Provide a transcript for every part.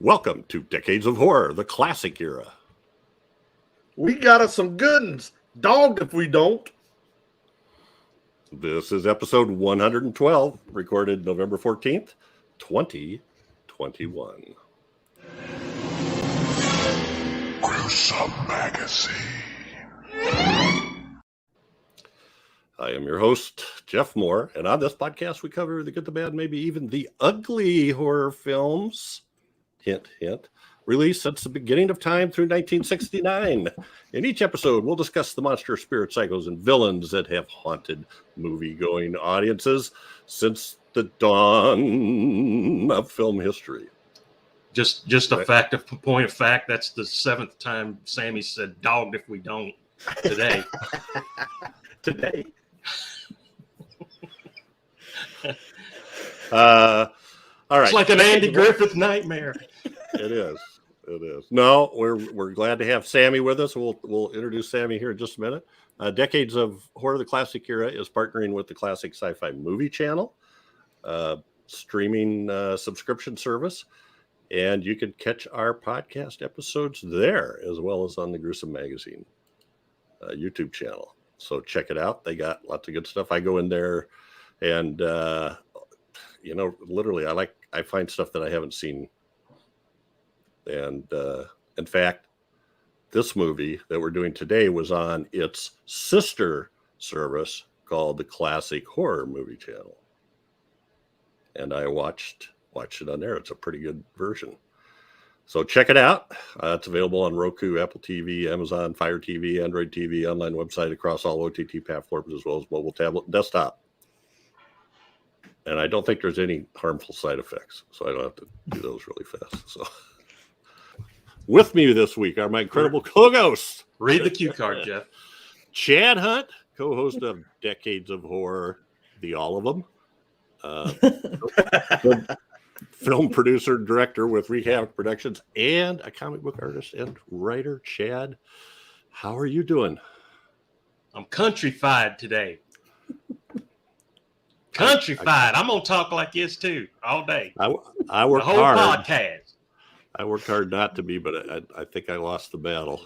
Welcome to Decades of Horror, the classic era. We got us some good ones. Dogged if we don't. This is episode 112, recorded November 14th, 2021. Gruesome Magazine. I am your host, Jeff Mohr, and on this podcast we cover the good, the bad, maybe even the ugly horror films, hint, hint, released since the beginning of time through 1969. In each episode, we'll discuss the monster, spirit, psychos, and villains that have haunted movie-going audiences since the dawn of film history. Just a point of fact, that's the seventh time Sammie said dogged if we don't today. Today. All right. It's like an Andy Griffith nightmare. It is. No, we're glad to have Sammie with us. We'll introduce Sammie here in just a minute. Decades of Horror, the classic era, is partnering with the Classic Sci-Fi Movie Channel, streaming subscription service, and you can catch our podcast episodes there as well as on the Gruesome Magazine YouTube channel. So check it out. They got lots of good stuff. I go in there and literally I find stuff that I haven't seen. And in fact, this movie that we're doing today was on its sister service called the Classic Horror Movie Channel. And I watched it on there. It's a pretty good version. So check it out. It's available on Roku, Apple TV, Amazon, Fire TV, Android TV, online website across all OTT platforms, as well as mobile, tablet, and desktop. And I don't think there's any harmful side effects, so I don't have to do those really fast. So, with me this week are my incredible co-hosts. Read the cue card, Jeff. Chad Hunt, co-host of Decades of Horror, the all of them. Film producer, director with Rehab Productions, and a comic book artist and writer. Chad, how are you doing? I'm countryfied today. Countryfied. I'm gonna talk like this too all day. I worked the whole hard. Podcast. I worked hard not to be, but I think I lost the battle.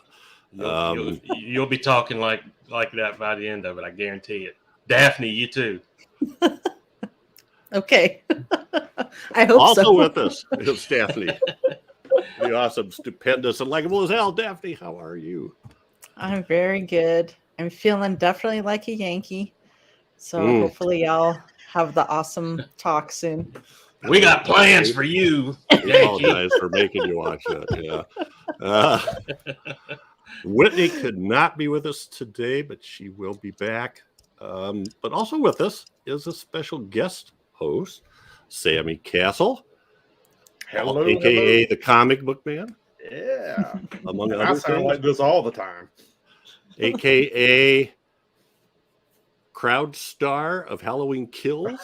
You'll be talking like that by the end of it. I guarantee it. Daphne, you too. Okay. I hope also so. with us is Daphne. The awesome, stupendous, and likable as hell. Daphne, how are you? I'm very good. I'm feeling definitely like a Yankee. So hopefully y'all have the awesome talk soon. We got plans for you. I apologize for making you watch that. Yeah. Whitney could not be with us today, but she will be back. But also with us is a special guest host, Sammie Cassell. Hello, aka the comic book man. Yeah. Among other I sound things. like this all the time. AKA crowd star of Halloween Kills.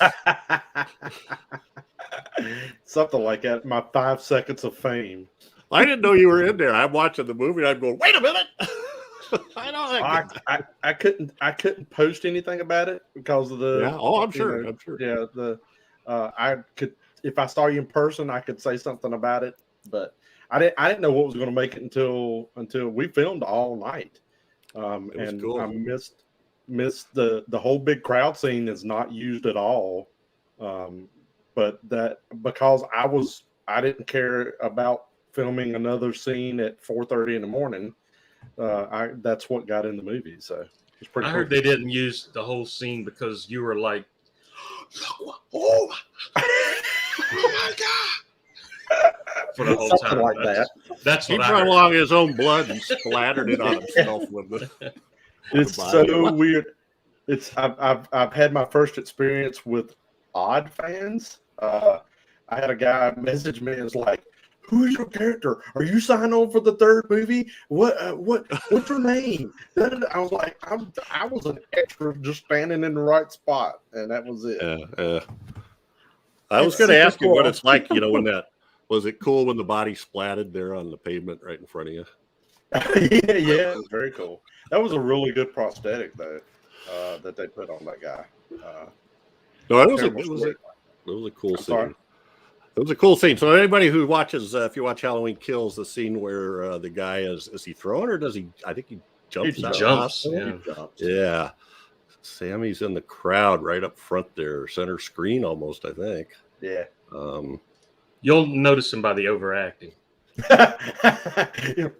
Something like that. My 5 seconds of fame. I didn't know you were in there. I'm watching the movie and I'm going, wait a minute. I couldn't post anything about it because of the I'm sure. Yeah, I could, if I saw you in person, I could say something about it, but I didn't know what was going to make it until we filmed all night. And cool. I missed the whole big crowd scene is not used at all. But that because I didn't care about filming another scene at 4:30 in the morning. That's what got in the movie. So it's pretty. I cool. heard they didn't use the whole scene because you were like, oh my God. For the whole Something time. like that. That's He what I brought heard. along his own blood and splattered it on himself with the. It's so weird. I've had my first experience with odd fans. I had a guy message me and was like, "Who is your character? Are you signing on for the third movie? What's your name?" I was like, I was an extra just standing in the right spot, and that was it. I was going to ask you what it's like, when that was it cool when the body splatted there on the pavement right in front of you? Yeah, it was very cool. That was a really good prosthetic though, that they put on that guy. No, it was a cool scene. Sorry? It was a cool scene. So anybody who watches, if you watch Halloween Kills, the scene where the guy is he thrown or does he? I think he jumps. He out of the jumps, hospital. He jumps. Yeah. Sammy's in the crowd right up front there, center screen almost, I think. Yeah. You'll notice him by the overacting. I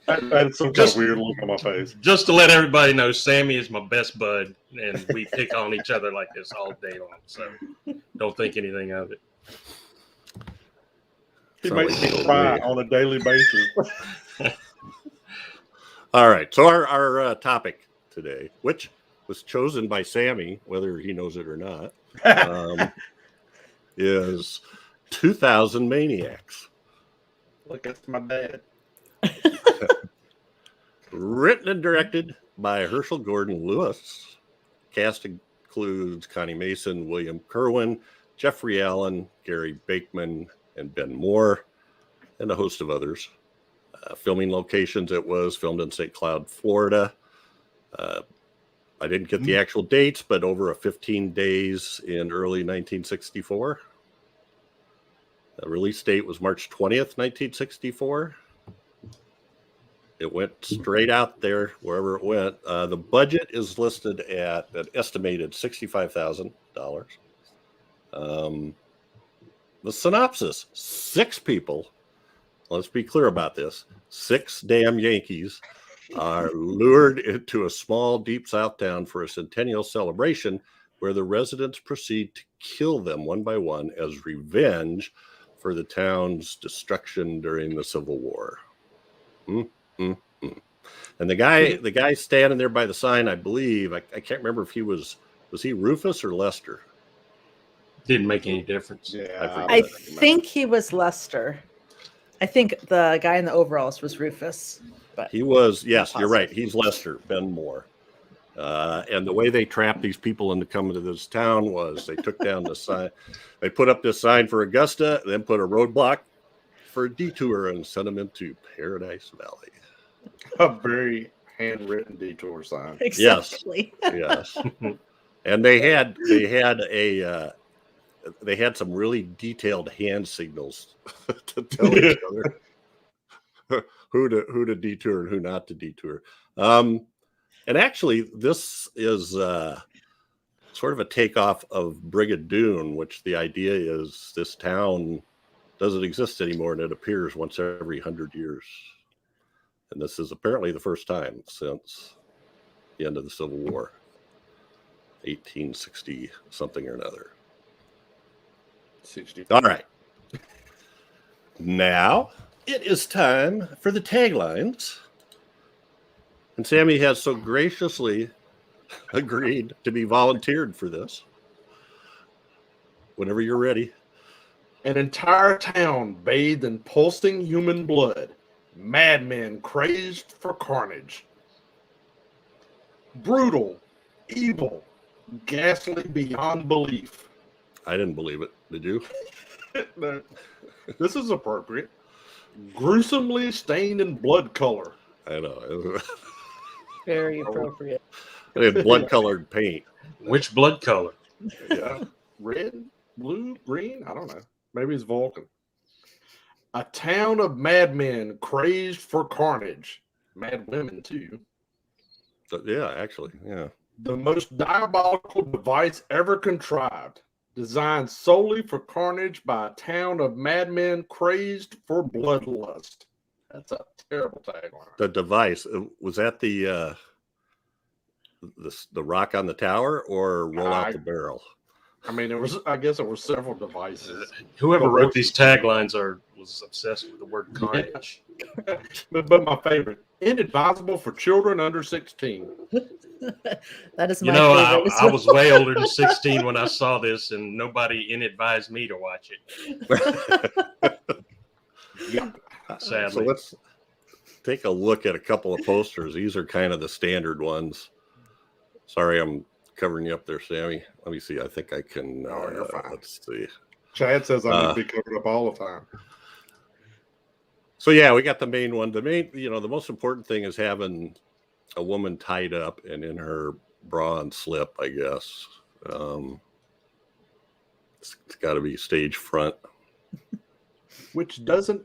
had some kind of weird look on my face. Just to let everybody know, Sammie is my best bud, and we pick on each other like this all day long. So don't think anything of it. He Sound makes like me a cry weird- on a daily basis. All right. So our topic today, which was chosen by Sammie, whether he knows it or not, is 2000 Maniacs. Look, that's my dad. Written and directed by Herschell Gordon Lewis. Cast includes Connie Mason, William Kerwin, Jeffrey Allen, Gary Bakeman, and Ben Mohr, and a host of others. Filming locations, it was filmed in St. Cloud, Florida. I didn't get the actual dates, but over a 15 days in early 1964. The release date was March 20th, 1964. It went straight out there wherever it went. The budget is listed at an estimated $65,000. The synopsis: 6 people, let's be clear about this, 6 damn Yankees are lured into a small deep South town for a Centennial celebration where the residents proceed to kill them one by one as revenge for the town's destruction during the Civil War. And the guy standing there by the sign, I believe, I can't remember if he was he Rufus or Lester? Didn't make any difference. Yeah, I think he was Lester. I think the guy in the overalls was Rufus. But He was, yes, you're right. He's Lester, Ben Mohr. And the way they trapped these people into coming to this town was they took down the sign. They put up this sign for Augusta, then put a roadblock for a detour and sent them into Paradise Valley. a very handwritten detour sign. exactly. Yes. And they had some really detailed hand signals to tell each other who to detour and who not to detour. And actually, this is sort of a takeoff of Brigadoon, which the idea is this town doesn't exist anymore, and it appears once every 100 years. And this is apparently the first time since the end of the Civil War, 1860 something or another. 60. All right. Now it is time for the taglines. And Sammie has so graciously agreed to be volunteered for this. Whenever you're ready. An entire town bathed in pulsing human blood. Madmen crazed for carnage. Brutal, evil, ghastly beyond belief. I didn't believe it. Did you? No, this is appropriate. Gruesomely stained in blood color. I know. Very appropriate. They had blood-colored paint. Which blood color? Yeah. Red, blue, green? I don't know. Maybe it's Vulcan. A town of madmen crazed for carnage. Mad women, too. But yeah, actually, yeah. The most diabolical device ever contrived. Designed solely for carnage by a town of madmen crazed for bloodlust. That's a terrible tagline. The device, was that the rock on the tower or roll out the barrel? I mean, I guess it was several devices. Whoever wrote these taglines was obsessed with the word carnage. But my favorite, inadvisable for children under 16. That is You my know, favorite. I was way older than 16 when I saw this, and nobody advised me to watch it. Yeah. Sadly. So let's take a look at a couple of posters. These are kind of the standard ones. Sorry, I'm covering you up there, Sammie. Let me see. I think I can. No, you're fine. Let's see. Chad says I need to be covered up all the time. So yeah, we got the main one. The most important thing is having a woman tied up and in her bra and slip, I guess. It's got to be stage front. Which doesn't,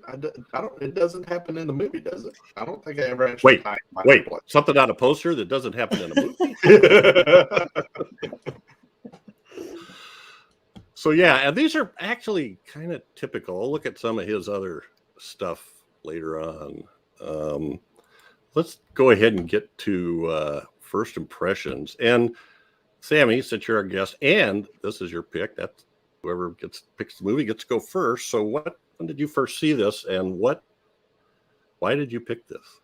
it doesn't happen in the movie, does it? I don't think I ever actually. Wait, something on a poster that doesn't happen in a movie. So yeah, and these are actually kind of typical. I'll look at some of his other stuff later on. Let's go ahead and get to first impressions. And Sammie, since you're our guest, and this is your pick, that's whoever picks the movie gets to go first. So when did you first see this, and why did you pick this?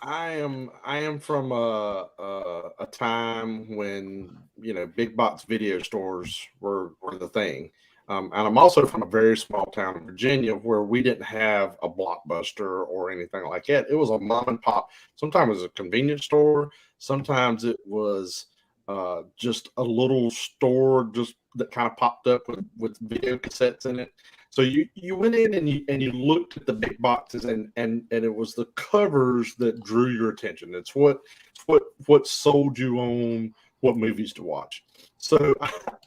I am from a time when, you know, big box video stores were the thing. And I'm also from a very small town in Virginia where we didn't have a Blockbuster or anything like that. It was a mom and pop. Sometimes it was a convenience store. Sometimes it was just a little store just that kind of popped up with video cassettes in it. So you went in and you looked at the big boxes and it was the covers that drew your attention. It's what sold you on what movies to watch. So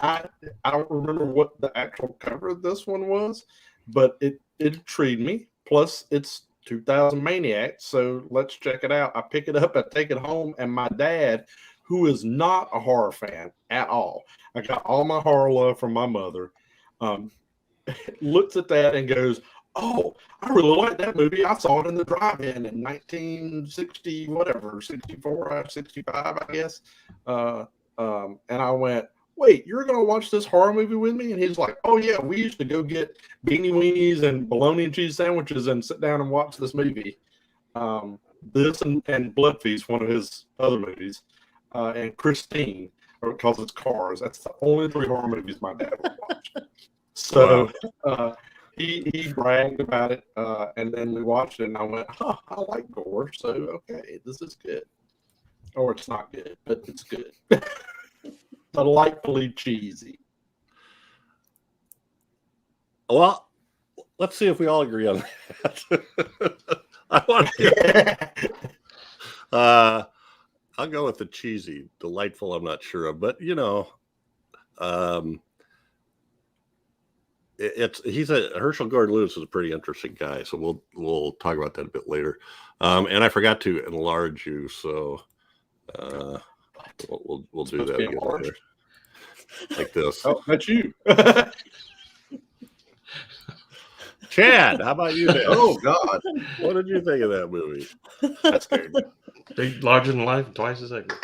I don't remember what the actual cover of this one was, but it intrigued me. Plus it's 2000 Maniacs, so let's check it out. I pick it up, I take it home, and my dad, who is not a horror fan at all, I got all my horror love from my mother, looks at that and goes, "Oh, I really like that movie. I saw it in the drive-in in 1960, whatever, 64, 65, I guess." And I went, "Wait, you're going to watch this horror movie with me?" And he's like, "Oh, yeah, we used to go get beanie weenies and bologna and cheese sandwiches and sit down and watch this movie." This and Blood Feast, one of his other movies, and Christine, because it's cars. That's the only 3 horror movies my dad would watch. So he bragged about it, and then we watched it, and I went, "Huh, I like gore, so okay, this is good." Or it's not good, but it's good. Delightfully cheesy. Well, let's see if we all agree on that. I want to. I'll go with the cheesy. Delightful, I'm not sure of, but you know, Herschell Gordon Lewis is a pretty interesting guy, so we'll talk about that a bit later. And I forgot to enlarge you, so we'll do that again later. Like this. Oh, that's you. Chad, how about you, man? Oh God, What did you think of that movie? that's good. Big, larger than life, twice as ugly.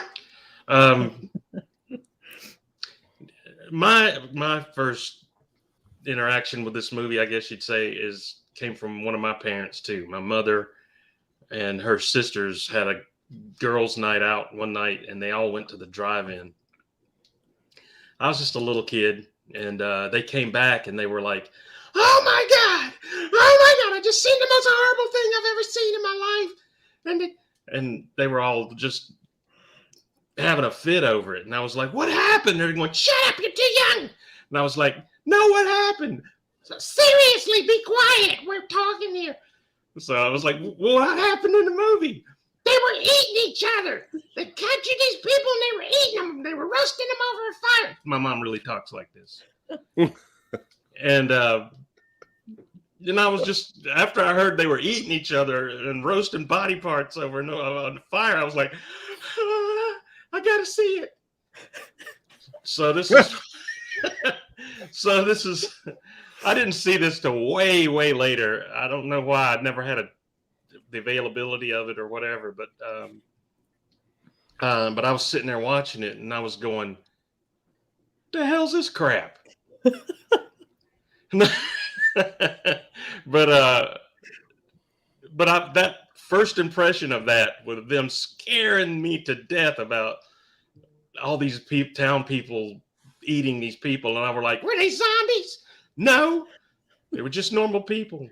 My first interaction with this movie, I guess you'd say, came from one of my parents too. My mother and her sisters had a girls' night out one night, and they all went to the drive-in. I was just a little kid, and they came back, and they were like, "Oh my God! Oh my God! I just seen the most horrible thing I've ever seen in my life." And they were all just having a fit over it. And I was like, "What happened?" They're going, "Shut up, you're too young." And I was like, "No, what happened?" So, "Seriously, be quiet. We're talking here." So I was like, "Well, what happened in the movie?" "They were eating each other. They captured these people and they were eating them. They were roasting them over a fire." My mom really talks like this. And I was just, after I heard they were eating each other and roasting body parts over on the fire, I was like, I gotta see it. So this is, I didn't see this till way, way later. I don't know why. I'd never had the availability of it or whatever, but I was sitting there watching it and I was going, "The hell's this crap?" But that first impression of that, with them scaring me to death about all these town people eating these people, and I were like, "Were they zombies?" No, they were just normal people.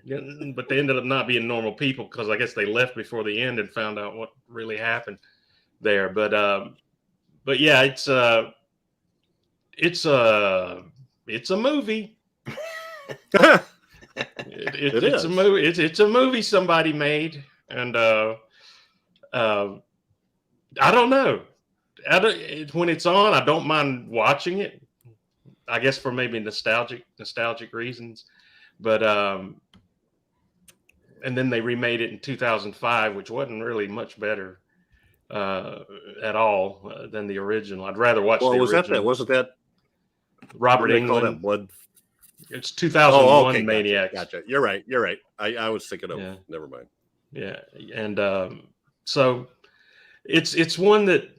But they ended up not being normal people because I guess they left before the end and found out what really happened there. But yeah, it's a movie. It's a movie. It's a movie somebody made, and I don't know. When it's on, I don't mind watching it. I guess for maybe nostalgic reasons, but and then they remade it in 2005, which wasn't really much better at all than the original. I'd rather watch the original. Wasn't that Robert what do they call Englund? that? Blood. It's 2001 Oh, okay, Maniacs. Gotcha. You're right. I was thinking of. Yeah. Never mind. Yeah, and so it's one that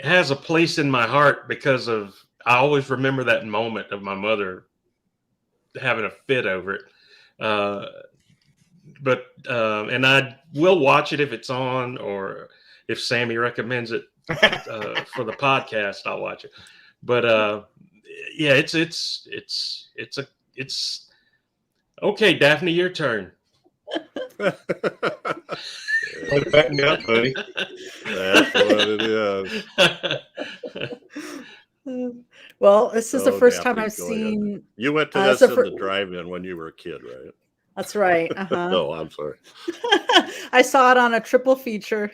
has a place in my heart because of I always remember that moment of my mother having a fit over it. But and I will watch it if it's on, or if Sammie recommends it for the podcast, I'll watch it. But yeah, it's okay. Daphne, your turn. Back me up, buddy. That's what it is. Well, this is the first Daphne, time I've go ahead. seen. You went to this in the drive-in when you were a kid, right? That's right. Uh-huh. No, I'm sorry. I saw it on a triple feature.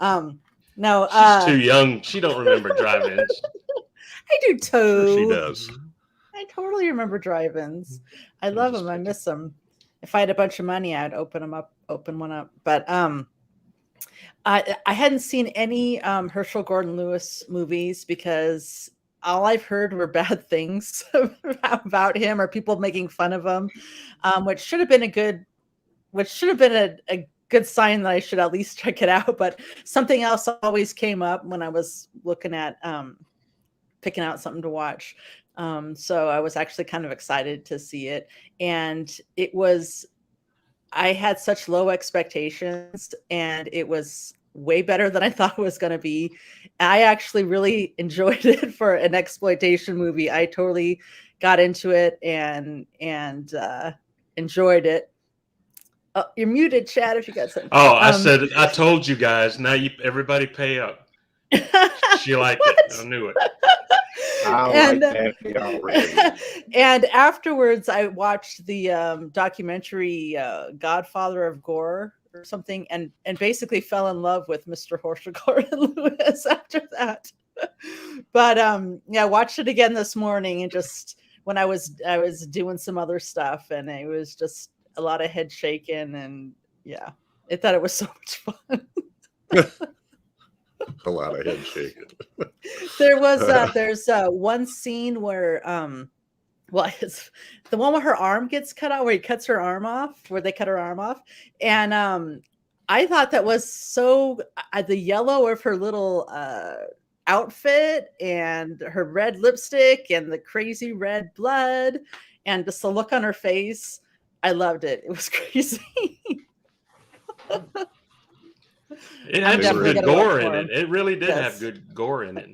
No, She's too young. She don't remember drive-ins. I do too. Sure she does. I totally remember drive-ins. I love them. I miss them. If I had a bunch of money, I'd open one up. But I hadn't seen any Herschell Gordon Lewis movies because all I've heard were bad things about him or people making fun of him, which should have been a good sign that I should at least check it out. But something else always came up when I was looking at picking out something to watch. So I was actually kind of excited to see it. And I had such low expectations and it was way better than I thought it was going to be. I actually really enjoyed it for an exploitation movie. I totally got into it and enjoyed it. You're muted, Chad, if you got something. Oh, I told you guys. Now everybody pay up. She liked it. I knew it. And afterwards, I watched the documentary Godfather-of-Gore or something, and basically fell in love with Mr. Herschell Gordon Lewis after that. But yeah, I watched it again this morning, and just when I was doing some other stuff, and it was just a lot of head shaking, and yeah, I thought it was so much fun. A lot of head shaking. There's one scene where it's the one where her arm gets cut out, where he cuts her arm off, where they cut her arm off, and I thought that was so the yellow of her little outfit and her red lipstick and the crazy red blood and just the look on her face. I loved it. It was crazy. It had some good gore in it. It really did have good gore in it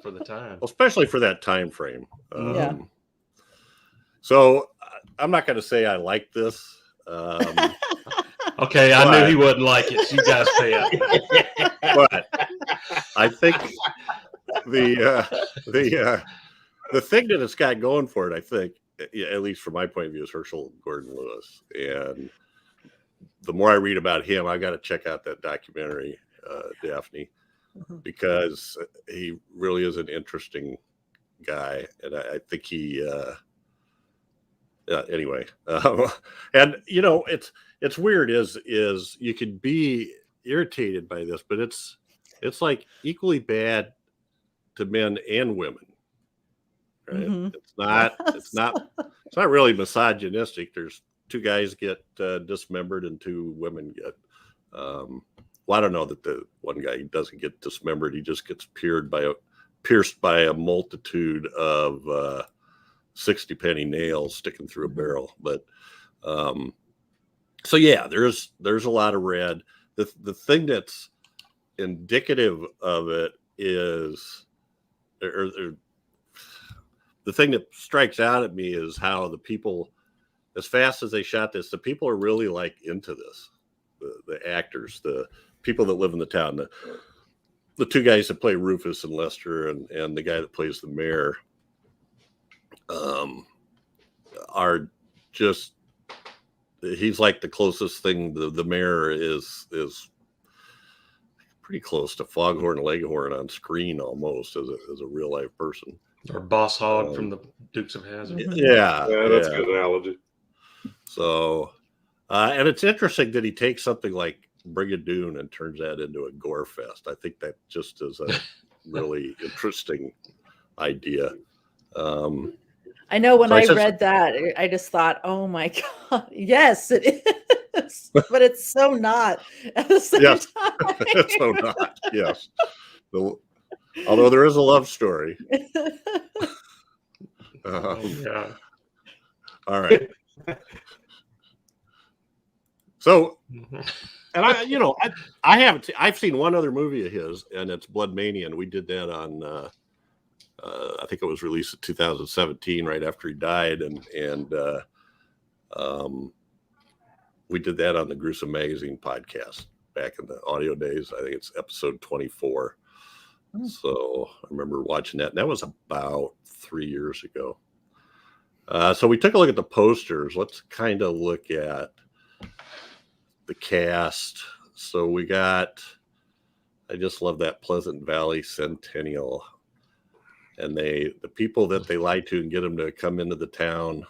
for the time, especially for that time frame. Yeah. So I'm not going to say I like this. Okay, I knew he wouldn't like it. So you guys pay up. But I think the thing that it's got going for it, I think, at least from my point of view, is Herschell Gordon Lewis. And the more I read about him, I got to check out that documentary, Daphne, because he really is an interesting guy, and I think he. Anyway, and you know, it's weird. Is you can be irritated by this, but it's like equally bad to men and women. Right? Mm-hmm. It's not really misogynistic. There's two guys get dismembered and two women get. Well, I don't know that the one guy doesn't get dismembered. He just gets pierced by a multitude of 60 penny nails sticking through a barrel. But so yeah, there's a lot of red. The thing that's indicative of it is, or the thing that strikes out at me is how the people, as fast as they shot this, the people are really like into this. The actors, the people that live in the town, the two guys that play Rufus and Lester, and the guy that plays the mayor, are just, he's like the closest thing. The mayor is pretty close to Foghorn Leghorn on screen almost as a real life person. Or Boss Hog from the Dukes of Hazzard. Yeah, that's a good analogy. So, and it's interesting that he takes something like Brigadoon and turns that into a gore fest. I think that just is a really interesting idea. I know when I read that, I just thought, oh my God, yes, it is. But it's so not at the same time. It's so not, yes. Although there is a love story. Yeah. All right. So, and I haven't. I've seen one other movie of his, and it's Blood Mania, and we did that on. I think it was released in 2017, right after he died, and we did that on the Gruesome Magazine podcast back in the audio days. I think it's episode 24. So I remember watching that, and that was about 3 years ago. So we took a look at the posters. Let's kind of look at the cast. So we got, I just love that Pleasant Valley Centennial. And the people that they lie to and get them to come into the town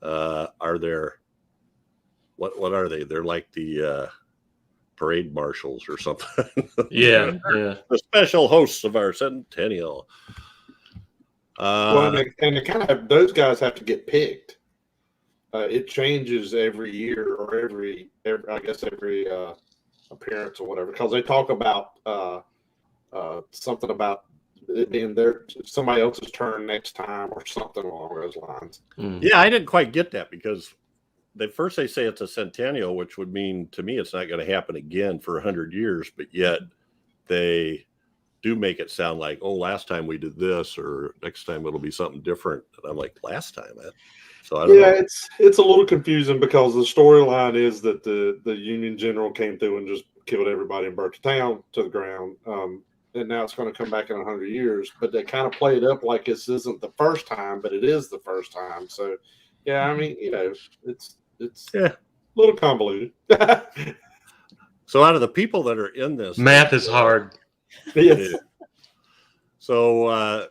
are their, what are they? They're like the parade marshals or something. Yeah. The special hosts of our Centennial. Well, and it kind of, those guys have to get picked. It changes every year or every appearance or whatever, because they talk about something about it being somebody else's turn next time or something along those lines. Yeah, I didn't quite get that, because they say it's a centennial, which would mean to me it's not going to happen again for 100 years, but yet they do make it sound like, oh, last time we did this, or next time it'll be something different. And I'm like, last time, so I don't know. It's a little confusing, because the storyline is that the Union general came through and just killed everybody and burnt the town to the ground. And now it's going to come back in 100 years, but they kind of play it up like this isn't the first time, but it is the first time. So, yeah, I mean, it's a little convoluted. So out of the people that are in this, math is hard. Yes. So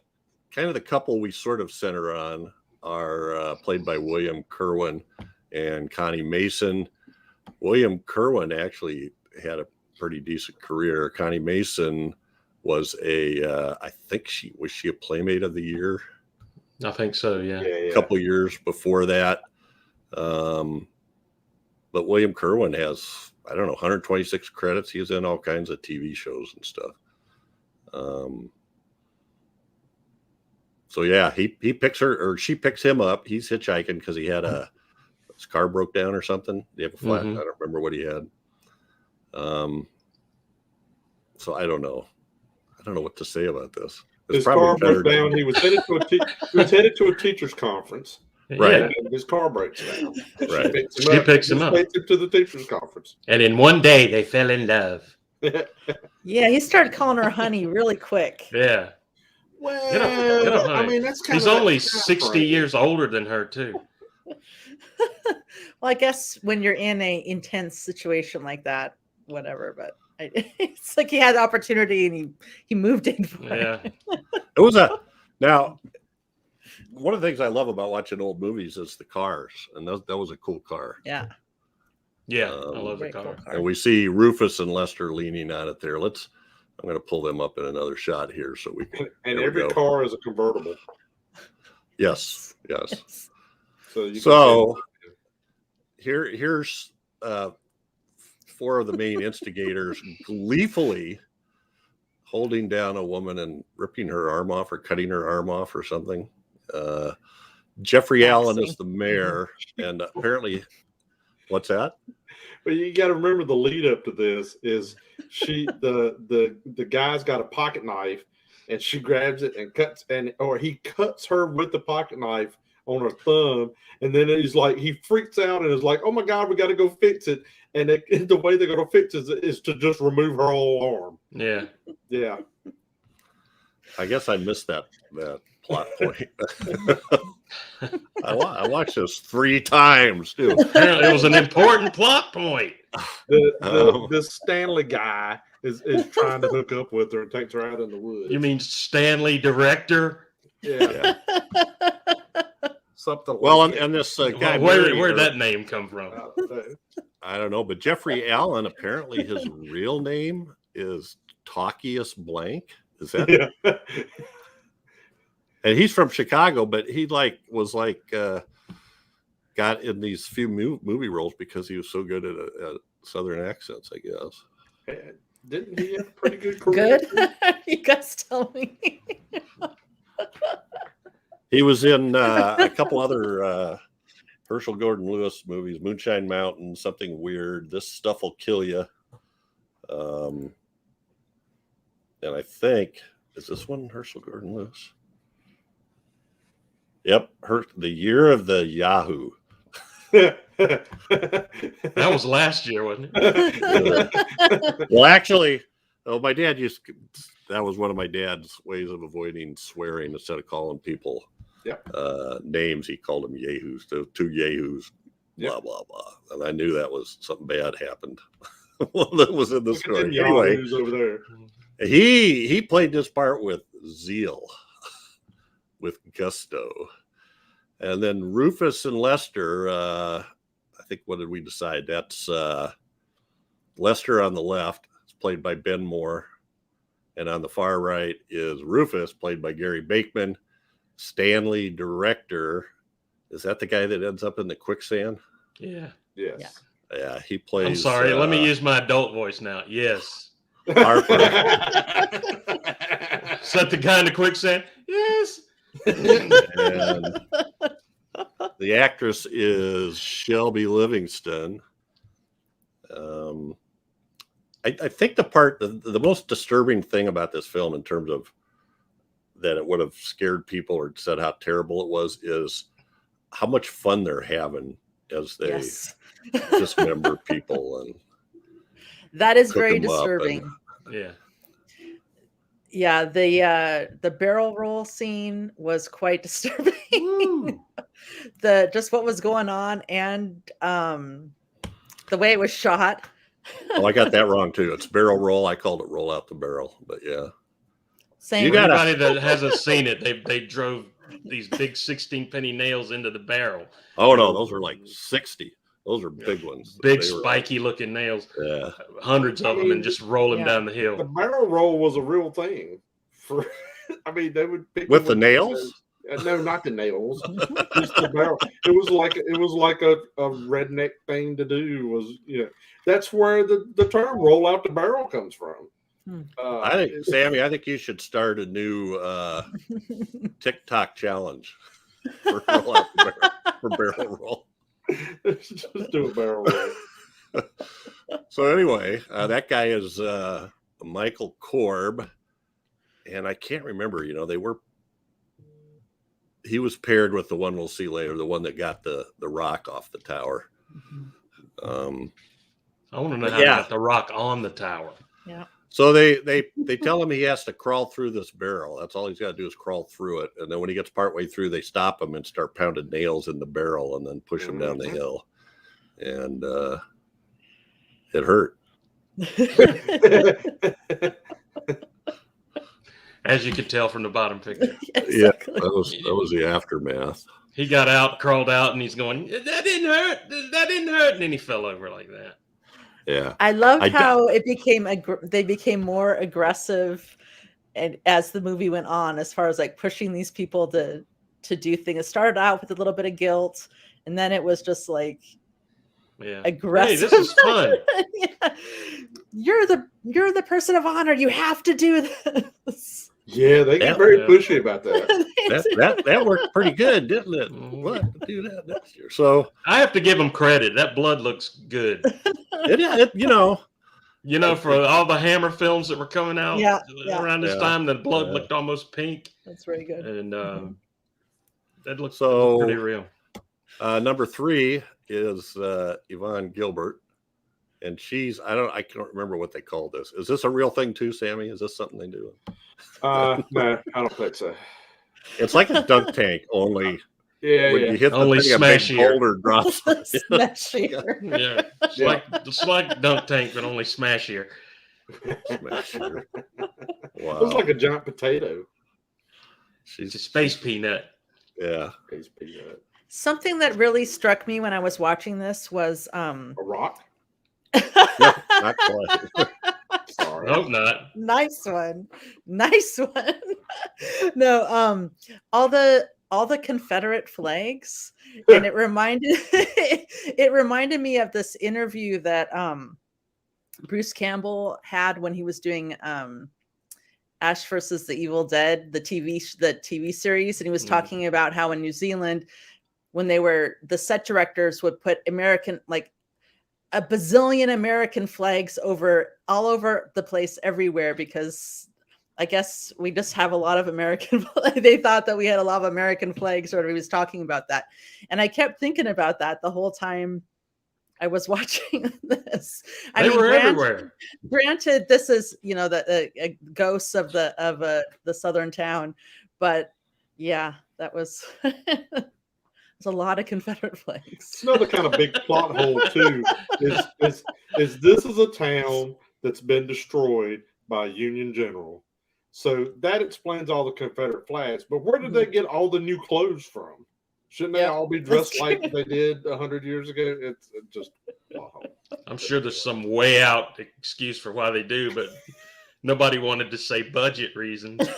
kind of the couple we sort of center on are played by William Kerwin and Connie Mason. William Kerwin actually had a pretty decent career. Connie Mason was I think she was a Playmate of the Year. I think so, yeah. A couple years before that. But William Kerwin has, I don't know, 126 credits. He's in all kinds of TV shows and stuff. So yeah, he picks her, or she picks him up. He's hitchhiking because he had his car broke down or something. He had a flat. I don't remember what he had. So I don't know what to say about this. His car broke down. He was headed to a teachers conference. Right. And his car breaks down. Right. She picks him up. Takes him to the teachers conference. And in one day, they fell in love. Yeah, he started calling her honey really quick. Yeah. Well, I mean, that's kind He's only 60 years older than her, too. Well, I guess when you're in a intense situation like that, whatever, but it's like he had the opportunity and he moved in for it. It was now one of the things I love about watching old movies is the cars, and that was a cool car. Yeah. I love the car. Cool car. And we see Rufus and Lester leaning on it there. I'm going to pull them up in another shot here so we can. And every car is a convertible. Yes. So here's four of the main instigators gleefully holding down a woman and ripping her arm off or cutting her arm off or something. Jeffrey Allen is the mayor, and apparently, what's that? But you got to remember the lead up to this is the guy's got a pocket knife, and she grabs it and he cuts her with the pocket knife on her thumb, and then he freaks out and is like, "Oh my God, we got to go fix it!" And the way they're going to fix it is to just remove her whole arm. Yeah. I guess I missed that plot point. I watched this 3 times too. Apparently, it was an important plot point. The Stanley guy is trying to hook up with her and takes her out in the woods. You mean Stanley director? Yeah. Something Well, like and this guy, Where'd that name come from? I don't know, but Jeffrey Allen, apparently his real name is Talkius Blank. Is that? Yeah. And he's from Chicago, but he got in these few movie roles because he was so good at Southern accents, I guess. Didn't he have a pretty good career? Good. You guys tell me. He was in a couple other Herschell Gordon Lewis movies, Moonshine Mountain, Something Weird, This Stuff Will Kill You. And I think, is this one Herschell Gordon Lewis? Yep, The Year of the Yahoo. That was last year, wasn't it? Well, actually, my dad that was one of my dad's ways of avoiding swearing. Instead of calling people names, he called them yahoos. The two yahoos, blah, blah, blah. And I knew that was something bad happened. Well, that was in the story. Anyway, over there. He played this part with zeal, with gusto. And then Rufus and Lester, I think, what did we decide? That's Lester on the left. It's played by Ben Mohr. And on the far right is Rufus, played by Gary Bakeman. Stanley, director. Is that the guy that ends up in the quicksand? Yeah. Yes. Yeah, he plays. I'm sorry. Let me use my adult voice now. Yes. Harper. Is that the guy in the quicksand? Yes. And the actress is Shelby Livingston. I think the most disturbing thing about this film, in terms of that it would have scared people or said how terrible it was, is how much fun they're having as they dismember people. And that is very disturbing. Yeah, the barrel roll scene was quite disturbing. Just what was going on, and the way it was shot. Oh, I got that wrong too. It's barrel roll. I called it roll out the barrel, but yeah. Same. You gotta- Anybody that hasn't seen it, they drove these big 16-penny nails into the barrel. Oh no, those are like 60. Those are big ones. Big spiky looking nails. Yeah. Hundreds of them, and just roll them down the The hill. barrel roll was a real thing. They would pick With the nails? No, not the nails. Just the barrel. It was like a redneck thing to do. That's where the term "roll out the barrel" comes from. I think, Sammie, I think you should start a new TikTok challenge for roll out the barrel, for barrel roll. Just do a barrel roll. So anyway, that guy is Michael Korb, and I can't remember. He was paired with the one we'll see later, the one that got the rock off the tower. I want to know how they got the rock on the tower. Yeah. So they tell him he has to crawl through this barrel. That's all he's got to do is crawl through it. And then when he gets partway through, they stop him and start pounding nails in the barrel and then push him down the hill. And it hurt. As you can tell from the bottom picture. Yeah, that was the aftermath. He got out, crawled out, and he's going, "That didn't hurt. That didn't hurt." And then he fell over like that. Yeah, I loved how it became they became more aggressive, and as the movie went on, as far as like pushing these people to do things. It started out with a little bit of guilt, and then it was just like aggressive. Hey, this is fun. You're the person of honor. You have to do this. Yeah, they get very pushy about that. that worked pretty good, didn't it? What do that next year? So I have to give them credit. That blood looks good. For all the Hammer films that were coming out around this time, the blood looked almost pink. That's very good. And that looks so pretty real. Number 3 is Yvonne Gilbert. And I can't remember what they call this. Is this a real thing too, Sammie? Is this something they do? No, I don't think so. It's like a dunk tank, only when you hit only the thing, a big smashier. boulder drops. Smashier. Yeah, it's like dunk tank, but only smashier. Smashier. Wow. It was like a giant potato. She's a space peanut. Yeah. Space peanut. Something that really struck me when I was watching this was A rock? No, not quite. Sorry. Hope not. nice one. No, all the Confederate flags, and it reminded me of this interview that Bruce Campbell had when he was doing Ash versus the Evil Dead, the TV series, and he was talking about how in New Zealand, when the set directors would put American, like a bazillion American flags all over the place everywhere, because I guess we just have a lot of American. They thought that we had a lot of American flags, or he was talking about that. And I kept thinking about that the whole time I was watching this. They were everywhere. Granted, this is, the ghosts of the southern town, but yeah, that was a lot of Confederate flags. It's another kind of big plot hole too. Is this is a town that's been destroyed by a Union general, so that explains all the Confederate flags. But where did they get all the new clothes from? Shouldn't they all be dressed like they did 100 years ago? It's just plot hole. I'm sure there's some way out excuse for why they do, but nobody wanted to say budget reasons.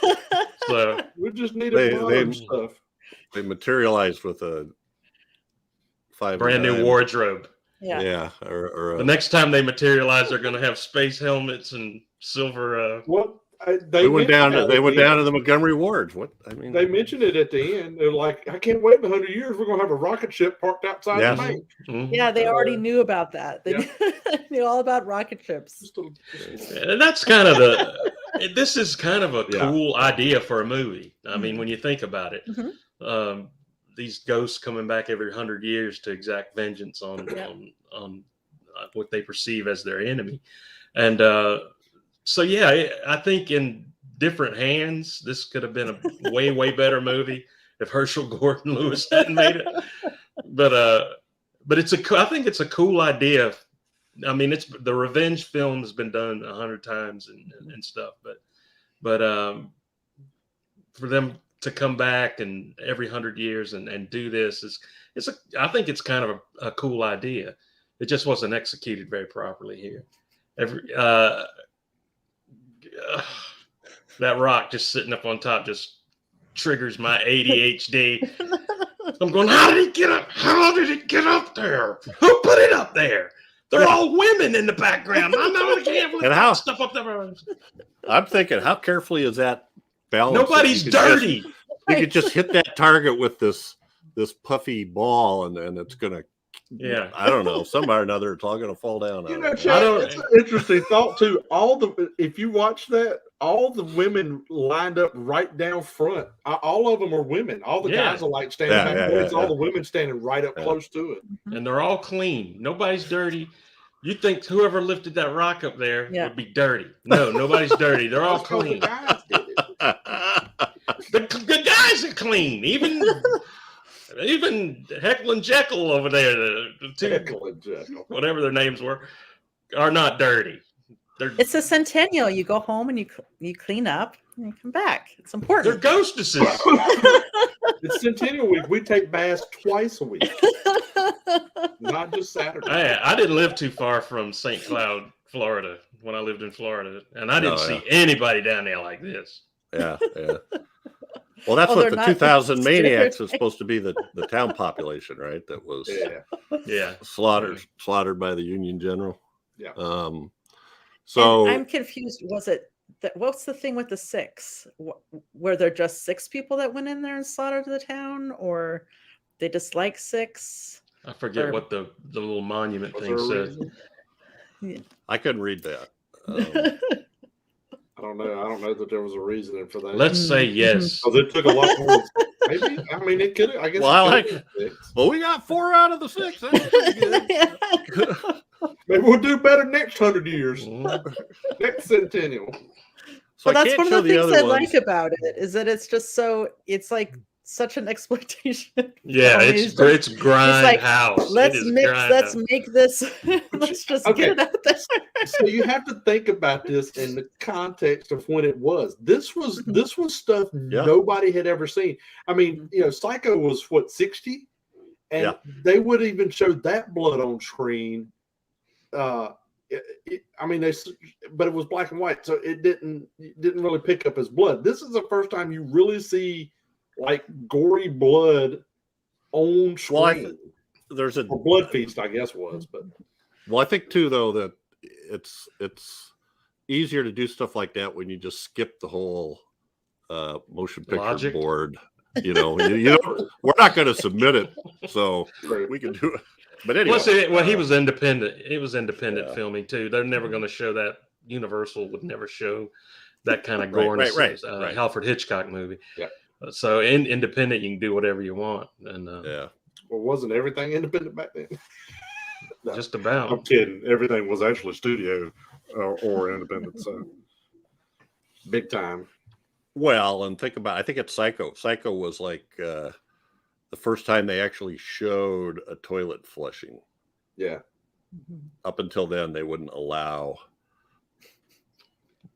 So we just needed modern stuff. They materialized with a brand new wardrobe. Yeah. Or the next time they materialize, they're going to have space helmets and silver. They went down to the Montgomery Wards. They mentioned it at the end. They're like, I can't wait in 100 years. We're going to have a rocket ship parked outside the bank. Mm-hmm. Yeah, they already knew about that. They knew all about rocket ships. And that's kind of this is kind of a cool idea for a movie. I mean, when you think about it, these ghosts coming back every 100 years to exact vengeance on what they perceive as their enemy. And so, yeah, I think in different hands, this could have been a way, way better movie if Herschell Gordon Lewis hadn't made it. But I think it's a cool idea. I mean, the revenge film has been done 100 times and stuff, but for them to come back and every 100 years and do this I think it's kind of a cool idea. It just wasn't executed very properly here. That rock just sitting up on top just triggers my ADHD. I'm going, how did it get up? How did it get up there? Who put it up there? They're all women in the background. I know they can't put stuff up there. I'm thinking, how carefully is that balanced? Nobody's dirty. You could just hit that target with this puffy ball, and it's gonna. Yeah, I don't know. Somehow or another, it's all gonna fall down. It's an interesting thought too. If you watch that, all the women lined up right down front. All of them are women. All the guys are like standing back. All the women standing right up close to it, and they're all clean. Nobody's dirty. You think whoever lifted that rock up there would be dirty? No, nobody's dirty. They're all clean. The guys did it. The guys are clean. Even Heckle and Jekyll over there, Heckle and Jekyll, whatever their names were, are not dirty. It's a Centennial. You go home and you clean up and you come back. It's important. They're ghostesses. It's Centennial week. We take baths twice a week, not just Saturday. I didn't live too far from St. Cloud, Florida, when I lived in Florida, and I didn't see anybody down there like this. Yeah. Well, that's what the 2000 Maniacs is supposed to be, the town population, right? That was slaughtered by the Union general. Yeah. So and I'm confused. Was it what's the thing with the 6? Were there just 6 people that went in there and slaughtered the town, or they just like 6? I forget what the little monument thing said. Yeah. I couldn't read that. I don't know that there was a reason for that. Let's say yes. So it took a lot more. Maybe. I mean, it could. I guess. Well, we got 4 out of the 6. That's pretty good. Maybe we'll do better next 100 years. Next Centennial. So that's one of the things I like about it, is that it's just so. It's like such an exploitation. Yeah, film. it's it's like, grindhouse. let's It is let's grindhouse. make this. Let's just Okay. get it out there. So you have to think about this in the context of when it was. This was stuff nobody had ever seen. I mean, Psycho was what, 60, and they would even show that blood on screen. But it was black and white, so it didn't really pick up as blood. This is the first time you really see like gory blood on screen. There's a Blood Feast, I guess was, but I think too though that it's easier to do stuff like that when you just skip the whole motion picture Logic. board. You don't, we're not going to submit it, so we can do it. But anyway, he was independent. It was independent filming too. They're never going to show that. Universal would never show that kind of goreness. Right. Alfred Hitchcock movie. Yeah. So independent, you can do whatever you want, and well, wasn't everything independent back then? No, just about. I'm kidding. Everything was actually studio or independent. So big time. Well, and I think it's Psycho. Psycho was like the first time they actually showed a toilet flushing. Yeah. Up until then, they wouldn't allow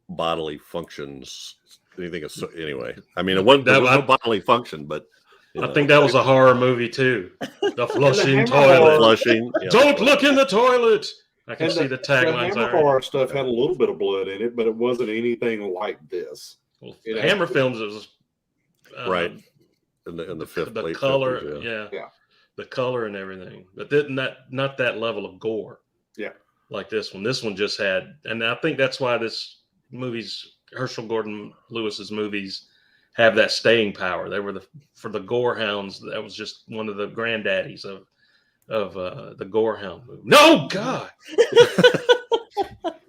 bodily functions. Anything anyway. I mean, there was no bodily function, but I think that was a horror movie too. The flushing toilet. Flushing. Don't look in the toilet. I can see the taglines. The Hammer horror stuff had a little bit of blood in it, but it wasn't anything like this. Well, the Hammer films was right in the fifth. The color, 50s, the color and everything, but not that level of gore. Yeah, like this one. This one just had, and I think that's why Herschell Gordon Lewis's movies have that staying power. They were for the gore hounds. That was just one of the granddaddies of the gore hound movie. No, God,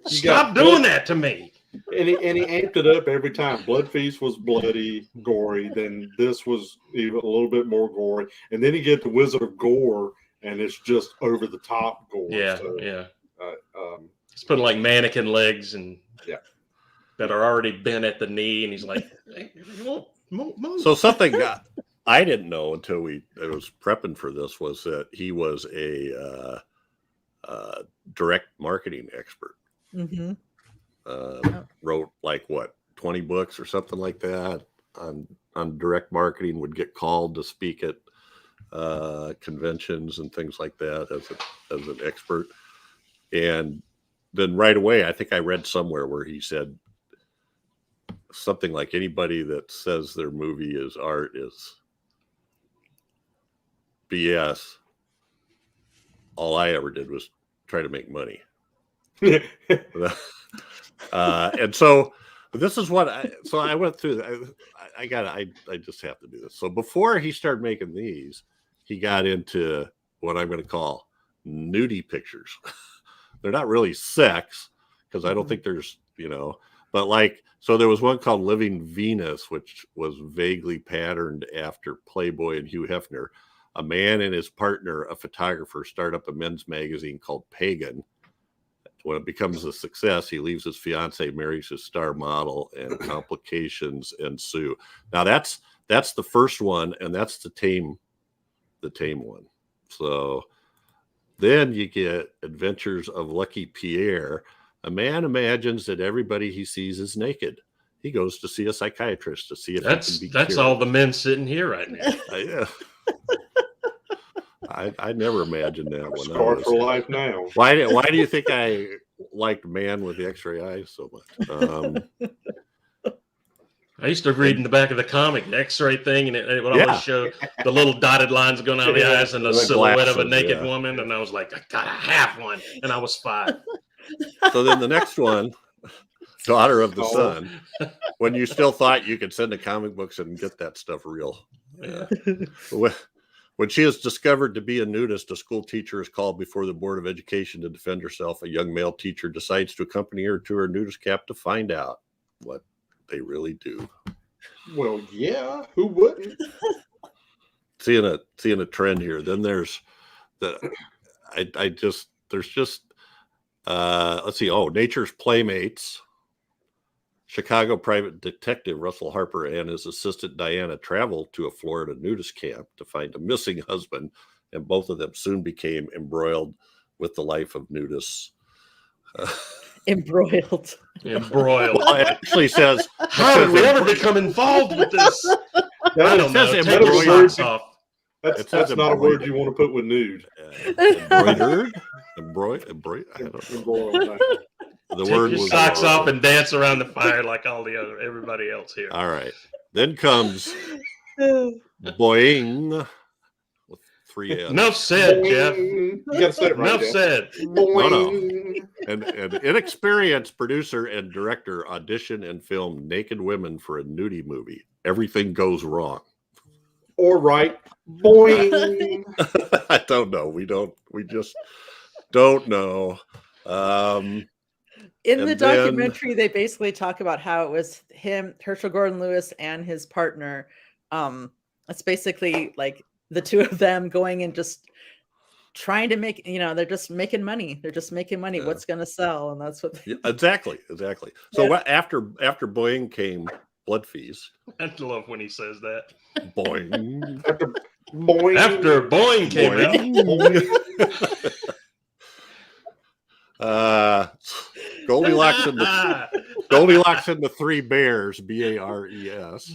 stop doing that to me. And he amped it up every time. Blood Feast was bloody, gory. Then this was even a little bit more gory. And then you get the Wizard of Gore, and it's just over the top gore. Yeah, so, it's putting like mannequin legs and that are already bent at the knee, and he's like, hey, move. So something I didn't know until I was prepping for this was that he was a direct marketing expert. Mm-hmm. Wrote 20 books or something like that on direct marketing, would get called to speak at conventions and things like that as an expert. And then right away, I think I read somewhere where he said something like anybody that says their movie is art is BS. All I ever did was try to make money. And so this is what I went through. I just have to do this. So before he started making these, he got into what I'm going to call nudie pictures. They're not really sex, because I don't think there's, but so there was one called Living Venus, which was vaguely patterned after Playboy and Hugh Hefner. A man and his partner, a photographer, start up a men's magazine called Pagan. When it becomes a success, he leaves his fiancee, marries his star model, and complications ensue. Now that's the first one, and that's the tame one. So then you get Adventures of Lucky Pierre. A man imagines that everybody he sees is naked. He goes to see a psychiatrist to see if he can be that's cured. all the men sitting here right now. Yeah. I never imagined that one. Scarred for life now. Why do you think I liked Man with the X-ray eyes so much? I used to read in the back of the comic the X-ray thing, and it would always show the little dotted lines going out of the eyes and the silhouette of a naked woman. And I was like, I gotta have one. And I was 5. So then the next one, Daughter of the Sun, when you still thought you could send to comic books and get that stuff real. Yeah. When she is discovered to be a nudist, a school teacher is called before the Board of Education to defend herself. A young male teacher decides to accompany her to her nudist camp to find out what they really do. Well, yeah, who wouldn't? Seeing a trend here. Then there's let's see. Oh, Nature's Playmates. Chicago private detective Russell Harper and his assistant Diana travel to a Florida nudist camp to find a missing husband, and both of them soon became embroiled with the life of nudists. Embroiled. Embroiled. Well, it actually says, How did we ever become involved with this? I don't know. says Take your embroiled. socks off. That's says not a word embroidered. you want to put with nude. Embroidered? Embroidered? I don't know. Embroiled. The Take word your was socks off embroidered. and dance around the fire like everybody else here. All right. Then comes Boing with 3 N's. Enough said, Jeff. You gotta say it right. Enough Jeff. said. Boing. An inexperienced producer and director audition and film naked women for a nudie movie. Everything goes wrong. Or right. Boing. I don't know. We just don't know. In the And then- documentary, they basically talk about how it was him, Herschell Gordon Lewis, and his partner. It's basically like the two of them going and just trying to make, they're just making money. They're just making money. Yeah. What's going to sell? And that's what. Yeah, exactly. So what after Boing came Blood Feast. I love when he says that. Boing. After boing. After Boing came out. Goldilocks and the Three Bears, Bares.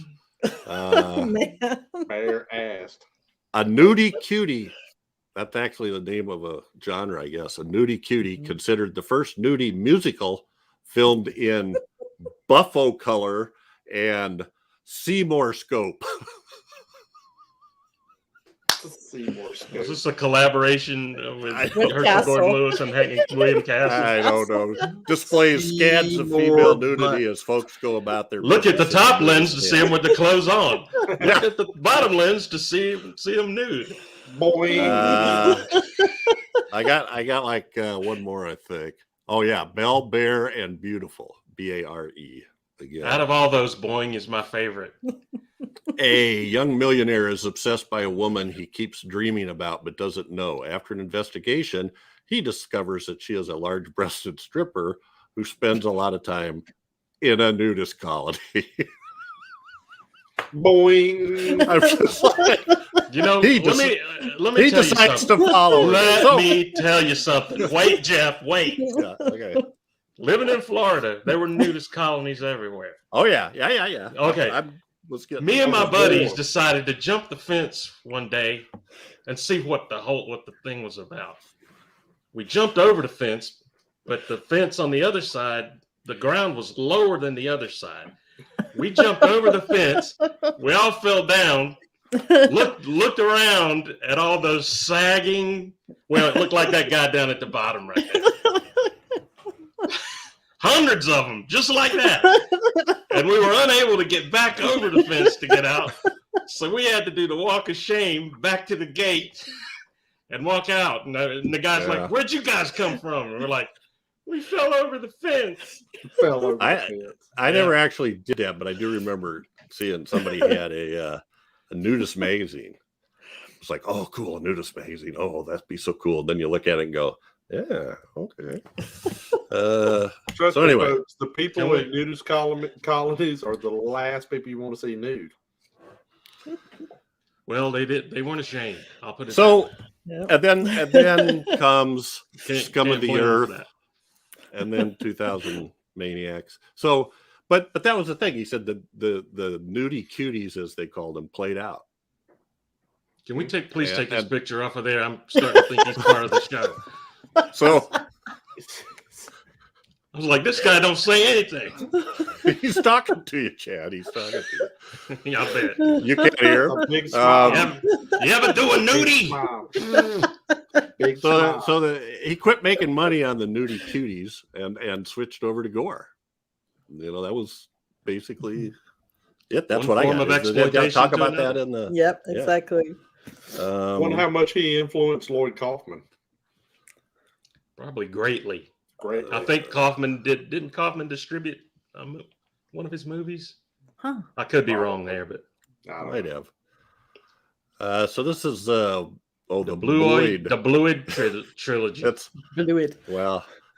Man. Bear assed. A nudie cutie. That's actually the name of a genre, I guess. A nudie cutie, considered the first nudie musical filmed in buffo color and Seymour scope. Is this a collaboration with Herschell Cassell. Gordon Lewis and William Castle? I don't know. Displays scans of female nudity as folks go about their Look at the business. top lens to see them with the clothes on. Look at the bottom lens to see them nude. Boing. I got like one more, I think. Oh yeah, Belle, Bear, and Beautiful. Bare. Again. Out of all those, Boing is my favorite. A young millionaire is obsessed by a woman he keeps dreaming about but doesn't know. After an investigation, he discovers that she is a large-breasted stripper who spends a lot of time in a nudist colony. Boing. I'm just like, Let me he tell you decides something. to follow. Let me tell you something. Wait, Jeff, wait. Yeah, okay. Living in Florida, there were nudist colonies everywhere. Oh yeah. Okay. Let's get Me and my buddies decided to jump the fence one day and see what the thing was about. We jumped over the fence, but the fence on the other side, the ground was lower than the other side. We jumped over the fence. We all fell down. Looked around at all those sagging. Well, it looked like that guy down at the bottom right there. Hundreds of them, just like that. And we were unable to get back over the fence to get out. So we had to do the walk of shame back to the gate and walk out. And the guy's like, "Where'd you guys come from?" And we're like, "We fell over the fence." Fell over the fence. I never actually did that, but I do remember seeing somebody had a nudist magazine. It's like, oh, cool, a nudist magazine. Oh, that'd be so cool. Then you look at it and go, yeah, okay. Trust So me, anyway. folks, the people in nudist colonies are the last people you want to see nude. Well, they weren't ashamed. I'll put it. So, Yep. and then comes Can't- Scum of can't the blame them Earth, for that. and then 2000 Maniacs. So, but that was the thing. He said the nudie cuties, as they called them, played out. Can we please take this and- picture off of there? I'm starting to think he's part of the show. So I was like, this guy don't say anything. he's talking to you, Chad. He's talking to I bet. you. You can't hear. A big smile. You ever do a Big nudie? smile. Big So smile. he quit making money on the nudie cuties and switched over to gore. That was basically it. That's One what I form got. of Is that- exploitation talk to about another. that in the. Yep, Yeah. exactly. Wonder how much he influenced Lloyd Kaufman. Probably greatly. Great. I think Kaufman didn't Kaufman distribute one of his movies? Huh. I could be wrong there, but Might have. So this is the the Bluoid trilogy. That's Fluid.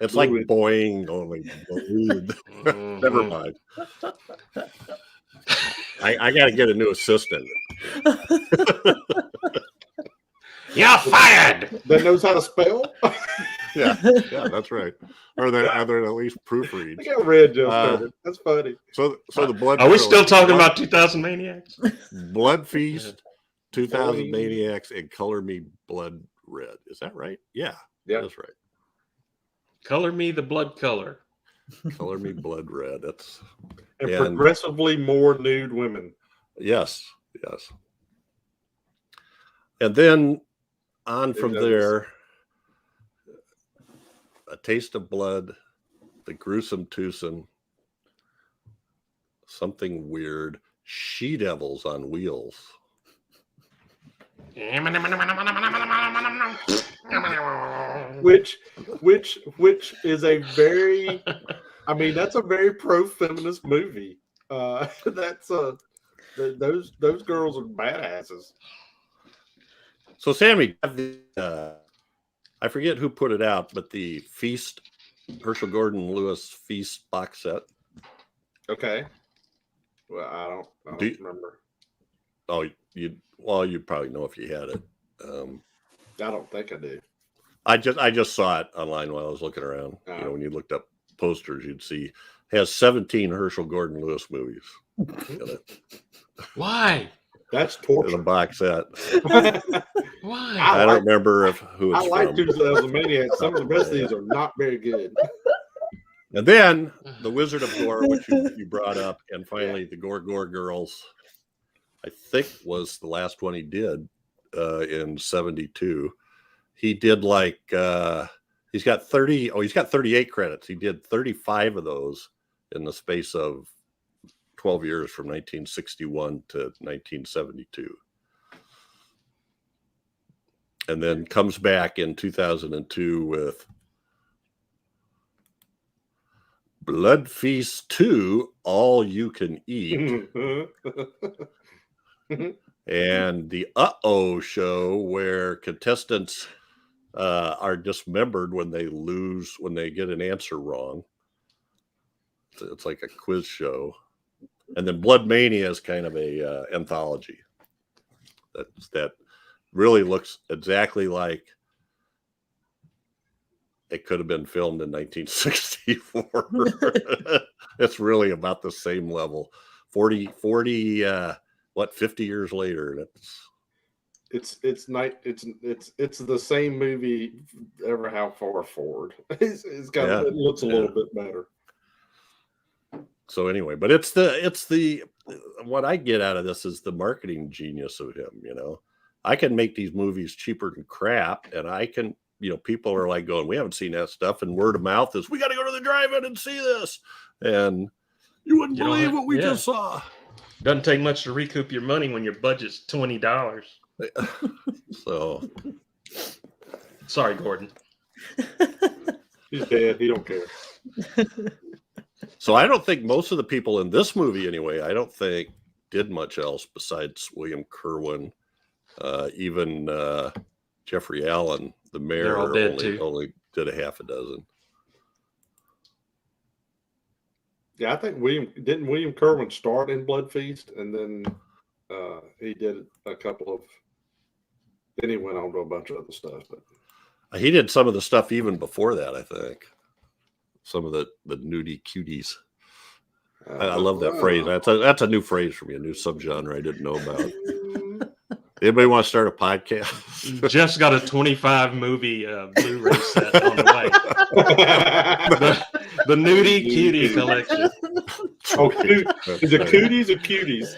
It's like Fluid. boing, only fluid. Never mind. I got to get a new assistant. You're fired. That knows how to spell. Yeah, that's right. Or they're at least proofreads. I got red just started. That's funny. So the blood. Are we still talking about 2000 Maniacs? Blood Feast, 2000 Boing. Maniacs, and Color Me Blood Red? Is that right? Yeah, that's right. Color me the blood color. Color Me Blood Red. That's And progressively more nude women. yes. And then on from there, A Taste of Blood, The Gruesome Twosome, Something Weird, She Devils on Wheels. Which is a very, I mean, that's a very pro-feminist movie. Those girls are badasses. So Sammie, I forget who put it out, but the Feast, Herschell Gordon Lewis Feast box set. Okay. Well, I don't remember. Oh, you probably know if you had it. I don't think I do. I just saw it online while I was looking around. Oh. You know, when you looked up posters, you'd see has 17 Herschell Gordon Lewis movies in it. Why? That's In a torture. box set. Why? I don't remember who it's I like from. 2000 Maniacs. Some of the rest of these are not very good. And then The Wizard of Gore, which you brought up, and finally the Gore Girls, I think was the last one he did in 72. He did like he's got 38 credits. He did 35 of those in the space of 12 years from 1961 to 1972. And then comes back in 2002 with Blood Feast 2, All You Can Eat. And the Uh-Oh show, where contestants are dismembered when they get an answer wrong. It's like a quiz show. And then Blood Mania is kind of a anthology that really looks exactly like it could have been filmed in 1964. It's really about the same level. 50 years later. It's the same movie ever how far forward. It looks a little bit better. So anyway, but it's the what I get out of this is the marketing genius of him. You know, I can make these movies cheaper than crap, and I can, you know, people are like going, we haven't seen that stuff, and word of mouth is we got to go to the drive-in and see this, and you wouldn't believe what we just saw. Doesn't take much to recoup your money when your budget's $20. So, sorry, Gordon. He's dead. He don't care. So I don't think most of the people in this movie, anyway, I don't think did much else besides William Kerwin, even Jeffrey Allen, the mayor, only did a half a dozen. Yeah, I think William Kerwin start in Blood Feast, and then he did a couple of. Then he went on to a bunch of other stuff, but he did some of the stuff even before that. I think some of the nudie cuties. I love that phrase. That's a new phrase for me, a new subgenre I didn't know about. Anybody want to start a podcast? Jeff's got a 25 movie Blu-ray set on the way. the Nudie Cutie collection. Oh, is it cooties or cuties?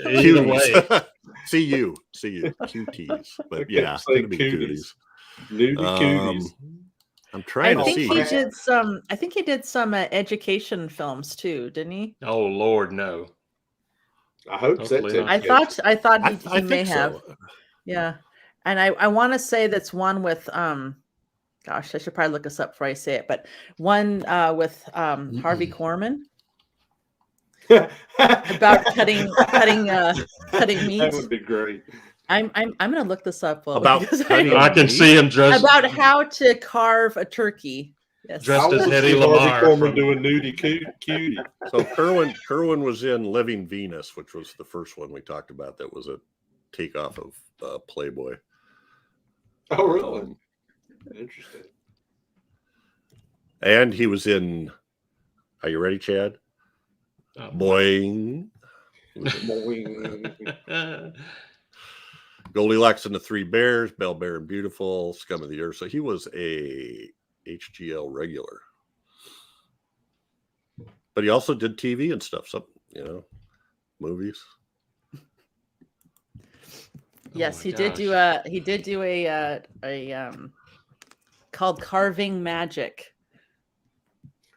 Either way. See you, cuties. But yeah, it's gonna be cooties. Nudie cuties. I'm trying to see. I think he did some education films too, didn't he? Oh Lord, no. I hope so. I thought he may have. So. Yeah. And I want to say that's one with gosh, I should probably look this up before I say it, but one with Harvey Korman about cutting meat. That would be great. I'm going to look this up. About I can see him dressed about how to carve a turkey. Yes. Dressed I as was Hedy Barbie Lamar Corman from- doing nudie cutie. So Kerwin was in Living Venus, which was the first one we talked about. That was a takeoff of Playboy. Oh, really? Um, Interesting. and he was in. Are you ready, Chad? Boing. Goldilocks and the Three Bears, Belle, Bear and Beautiful, Scum of the Earth. So he was a HGL regular. But he also did TV and stuff. So, movies. Yes, my he did do gosh. a called Carving Magic.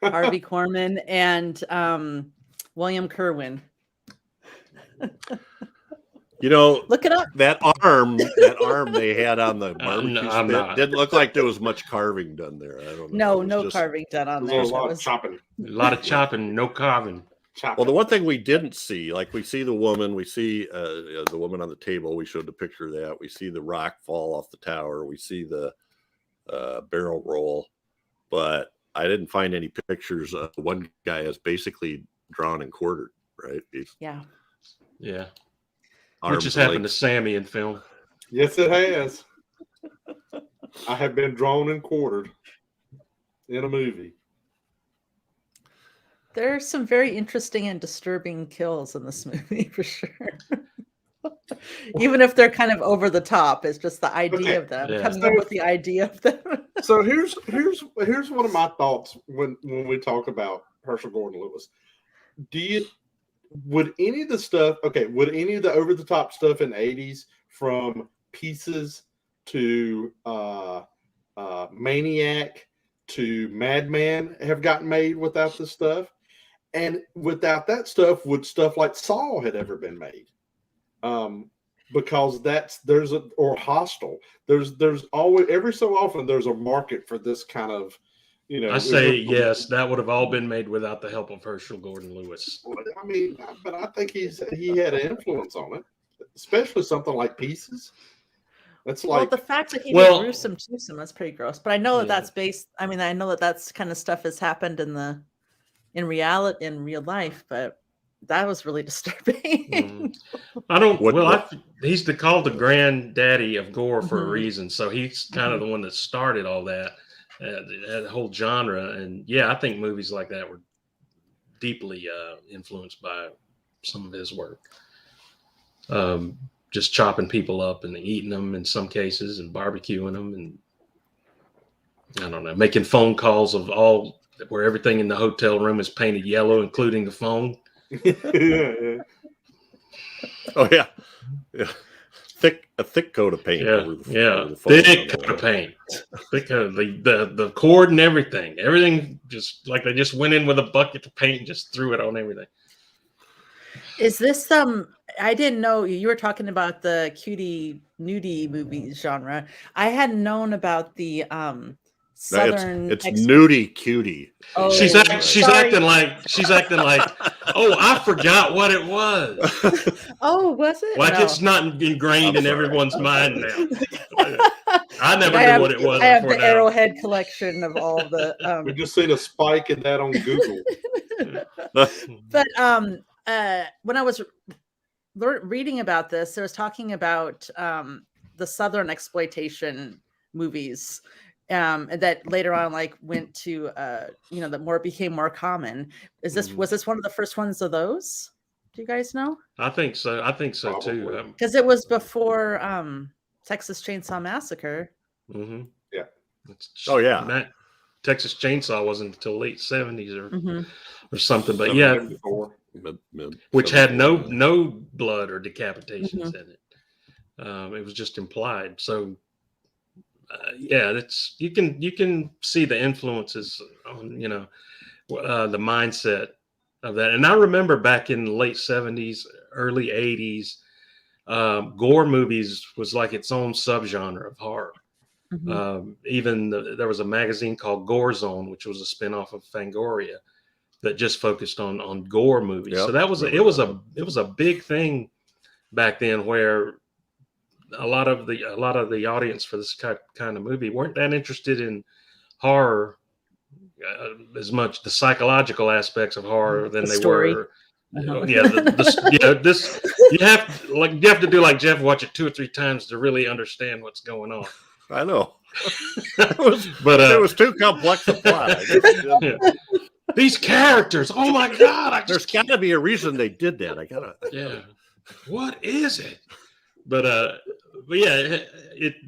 Harvey Korman and William Kerwin. Look it up. That arm they had on the barbecue I'm spit not. didn't look like there was much carving done there. I don't know. No, It was no just- carving done on There's there. a So lot it of was- chopping. A lot of chopping, no carving. Well, the one thing we didn't see, like we see the woman, we see the woman on the table. We showed the picture of that. We see the rock fall off the tower. We see the barrel roll, but I didn't find any pictures. One guy is basically drawn and quartered, right? yeah. Yeah. Arms Which has and happened to legs. Sammie in film. Yes, it has. I have been drawn and quartered in a movie. There are some very interesting and disturbing kills in this movie for sure. Even if they're kind of over the top, it's just the idea of them, Yeah. coming up with the idea of them. So here's one of my thoughts when we talk about Herschell Gordon Lewis. Would any of the over the top stuff in the 80s, from Pieces to Maniac to Madman, have gotten made without this stuff? And without that stuff, would stuff like Saw had ever been made? Because or Hostel. There's always, every so often, there's a market for this kind of, I say yes, that would have all been made without the help of Herschell Gordon Lewis. I mean, but I think he had an influence on it, especially something like Pieces. That's Well, like the fact that he Well- did Gruesome Twosome, that's pretty gross. But I know that Yeah. that's based. I mean, I know that that's kind of stuff has happened in real life, but that was really disturbing. I don't. What- He's called the granddaddy of gore for a Mhm. reason. So he's kind of the one that started all that whole genre. And yeah, I think movies like that were deeply influenced by some of his work. Just chopping people up and eating them in some cases, and barbecuing them, and I don't know, making phone calls where everything in the hotel room is painted yellow, including the phone. yeah. Oh yeah. A thick coat of paint. Yeah, over the phone thick on the coat of wall. paint, thick coat of the cord and everything just like they just went in with a bucket of paint and just threw it on everything. Is this I didn't know you were talking about the cutie nudie movies genre. I hadn't known about the southern. It's nudie cutie. Oh, she's sorry. acting like, oh, I forgot what it was. Oh, was it? Like No. it's not ingrained I'm in sorry. everyone's mind now. I never I knew have, what it was. I have before the now. Arrowhead collection of all the. We just seen a spike in that on Google. But when I was reading about this, it was talking about the Southern exploitation movies that later on went to that became more common. Was this one of the first ones of those? Do you guys know? I think so. Too. Probably. Because it was before Texas Chainsaw Massacre. Mm-hmm. Yeah. Oh, yeah. Texas Chainsaw wasn't until late 70s Mhm. or something. But yeah, 74. which had no blood or decapitations Mhm. in it. It was just implied. So that's you can see the influences on the mindset of that. And I remember back in the late 70s, early 80s, gore movies was like its own subgenre of horror. Mhm. Even there was a magazine called Gore Zone, which was a spinoff of Fangoria, that just focused on gore movies. Yep. So that was it was a big thing back then, where a lot of the audience for this kind of movie weren't that interested in horror as much the psychological aspects of horror than The they story. were. Uh-huh. Yeah, this you have to do like Jeff, watch it 2 or 3 times to really understand what's going on. I know. It was too complex a plot. Yeah. These characters, oh my God! There's got to be a reason they did that. Yeah. What is it? But yeah,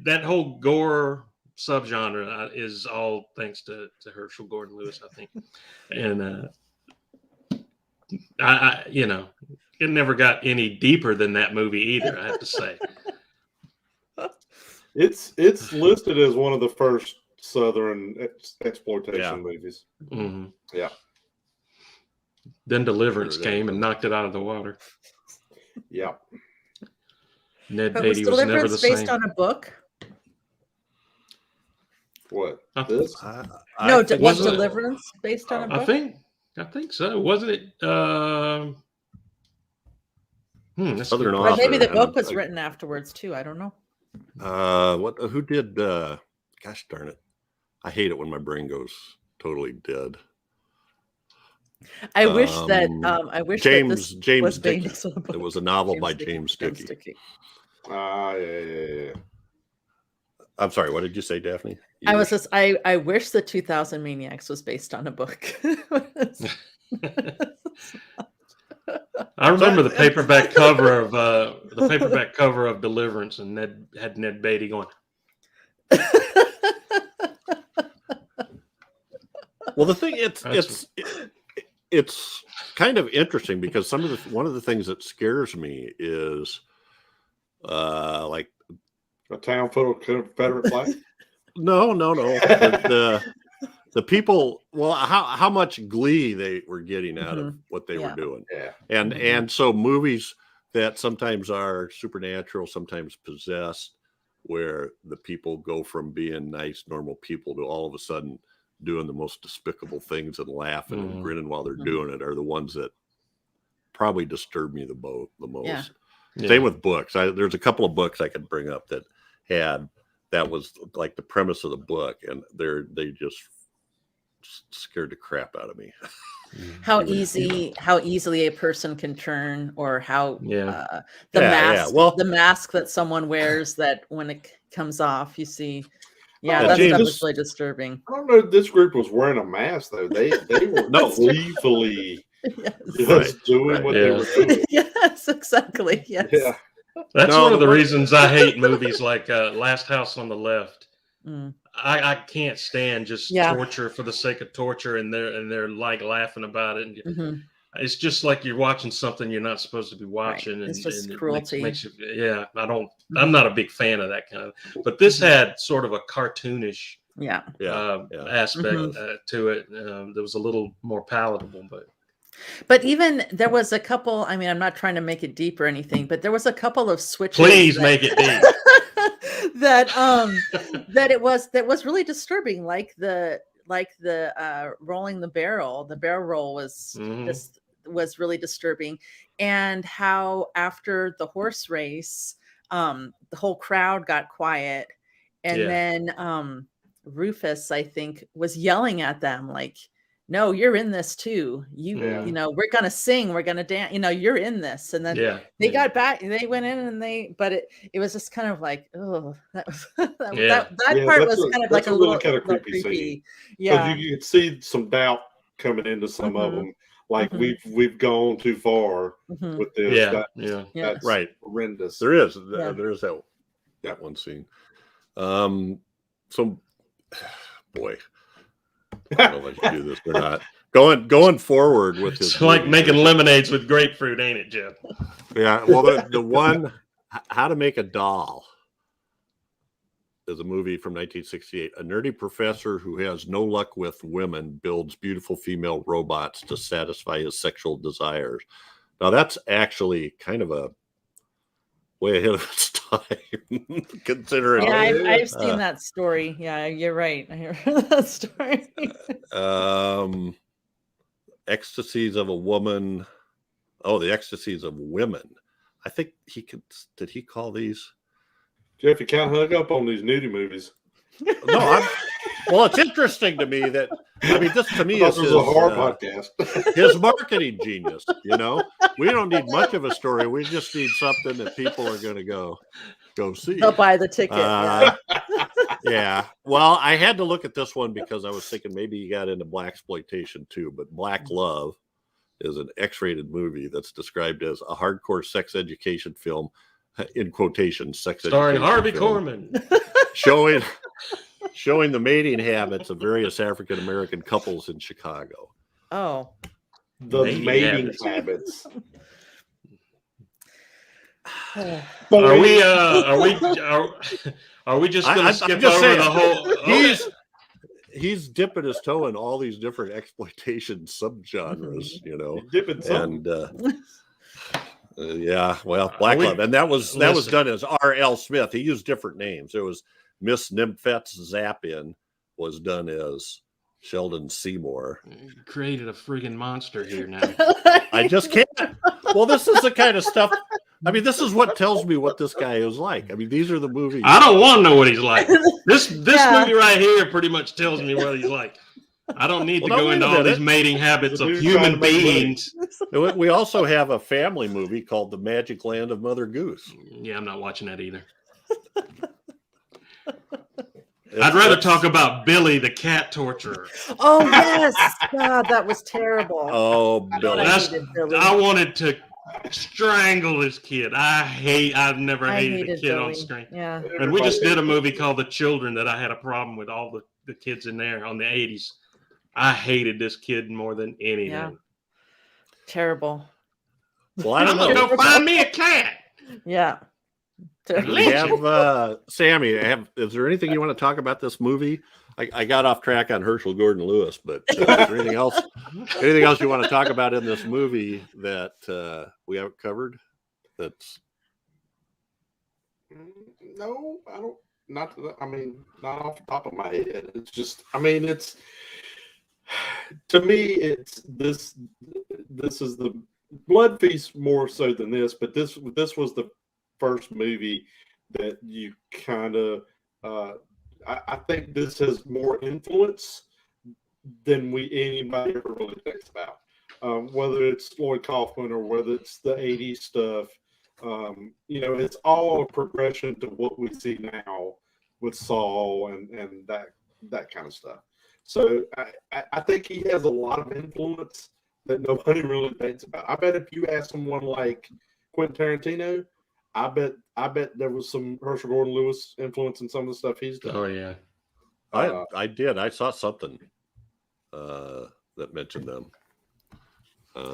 that whole gore subgenre is all thanks to Herschell Gordon Lewis, I think. And I it never got any deeper than that movie either, I have to say. It's listed as one of the first Southern exploitation movies. Mm-hmm. Yeah. Then Deliverance came and knocked it out of the water. Yeah. Ned But was Beatty was never the Deliverance based same. on a book? What? I- This? No, think was wasn't it- Deliverance based on a book? I think so. Wasn't it? That's Southern good. Or author, maybe the and book was I- written afterwards too. I don't know. Who did? Gosh darn it! I hate it when my brain goes totally dead. I wish that James was Dickey. based on a book. It was a novel by Dickey. James Dickey. Yeah. I'm sorry. What did you say, Daphne? I wish the 2000 Maniacs was based on a book. I remember the paperback cover of Deliverance, and Ned Beatty going. Well, the thing it's kind of interesting because one of the things that scares me is like A town full of Confederate flags? no the people, well, how much glee they were getting out of what they were doing. Yeah. And so movies that sometimes are supernatural, sometimes possessed, where the people go from being nice normal people to all of a sudden doing the most despicable things and laughing and grinning while they're doing it, are the ones that probably disturb me the most. Yeah. Same with books. There's a couple of books I could bring up that was like the premise of the book, and they just scared the crap out of me. How easily a person can turn, or how the mask that someone wears, that when it comes off, you see. Yeah, that stuff is really disturbing. I don't know if this group was wearing a mask though. They were gleefully just doing what they were doing. Yes, exactly. Yes. Yeah. That's one of the reasons I hate movies like Last House on the Left. I can't stand just torture for the sake of torture, and they're like laughing about it. And it's just like you're watching something you're not supposed to be watching. Right. It's and, just and cruelty. I'm not a big fan of that kind of. But this had sort of a cartoonish aspect to it. That was a little more palatable, But even there was a couple. I mean, I'm not trying to make it deep or anything, but there was a couple of switches. Please make it deep. that was really disturbing, like the rolling the barrel roll was really disturbing, and how after the horse race the whole crowd got quiet, and then Rufus, I think, was yelling at them like, no, you're in this too. You know, we're going to sing, we're going to dance, you know, you're in this. And then they got back, they went in and but it was just kind of like, oh, that part was kind of like a little kind of creepy scene. Yeah. You could see some doubt coming into some of them. Like we've gone too far with this. That's right. Horrendous. There is that one scene. So boy, I don't know if I should do this or not. Going forward with this, it's like making lemonades with grapefruit, ain't it, Jeff? Yeah. Well, the one, How to Make a Doll, is a movie from 1968. A nerdy professor who has no luck with women builds beautiful female robots to satisfy his sexual desires. Now, that's actually kind of a way ahead of its time, considering. Yeah, I've seen that story. Yeah, you're right. I heard that story. Ecstasies of a Woman. Oh, the Ecstasies of Women. I think did he call these? Jeff, you can't hug up on these nudie movies. No, well, it's interesting to me that I mean, this to me This is was a horror podcast. his marketing genius. You know, we don't need much of a story. We just need something that people are going to go see. They'll buy the ticket. Yeah. Well, I had to look at this one because I was thinking maybe you got into blaxploitation too, but Black Love is an X-rated movie that's described as a hardcore sex education film, in quotations, sex Starring education Harvey film, Korman. showing the mating habits of various African American couples in Chicago. Oh, The mating habits. Are we just going to skip over the whole? He's dipping his toe in all these different exploitation subgenres, you know. Dipping And yeah, well, Black Love, and that was done as R.L. Smith. He used different names. There was Miss Nymphet's Zappin was done as Sheldon Seymour. You created a friggin' monster here now. I just can't. Well, this is the kind of stuff. I mean, this is what tells me what this guy is like. I mean, these are the movies. I don't want to know what he's like. This movie right here pretty much tells me what he's like. I don't need to go into all these mating habits of human beings. We also have a family movie called The Magic Land of Mother Goose. Yeah, I'm not watching that either. I'd rather talk about Billy the cat torturer. Oh yes, God, that was terrible. Oh, Billy. I wanted to strangle this kid. I've never hated a kid Billy on screen. Yeah. And we just did a movie called The Children that I had a problem with all the kids in there on the 80s. I hated this kid more than anything. Yeah. Terrible. Well, I don't I'm know. gonna go find me a cat. Yeah. We have Sammie. Is there anything you want to talk about this movie? I got off track on Herschell Gordon Lewis, but is there anything else? Anything else you want to talk about in this movie that we haven't covered? That's No, I don't. Not off the top of my head. It's just. I mean, it's to me. It's this. This is the Blood Feast more so than this, but this was the first movie that you kind of. I think this has more influence than anybody ever really thinks about. Whether it's Lloyd Kaufman or whether it's the '80s stuff, it's all a progression to what we see now with Saul and that kind of stuff. So I think he has a lot of influence that nobody really thinks about. I bet if you ask someone like Quentin Tarantino, I bet there was some Herschell Gordon Lewis influence in some of the stuff he's done. Oh yeah, I did. I saw something that mentioned them.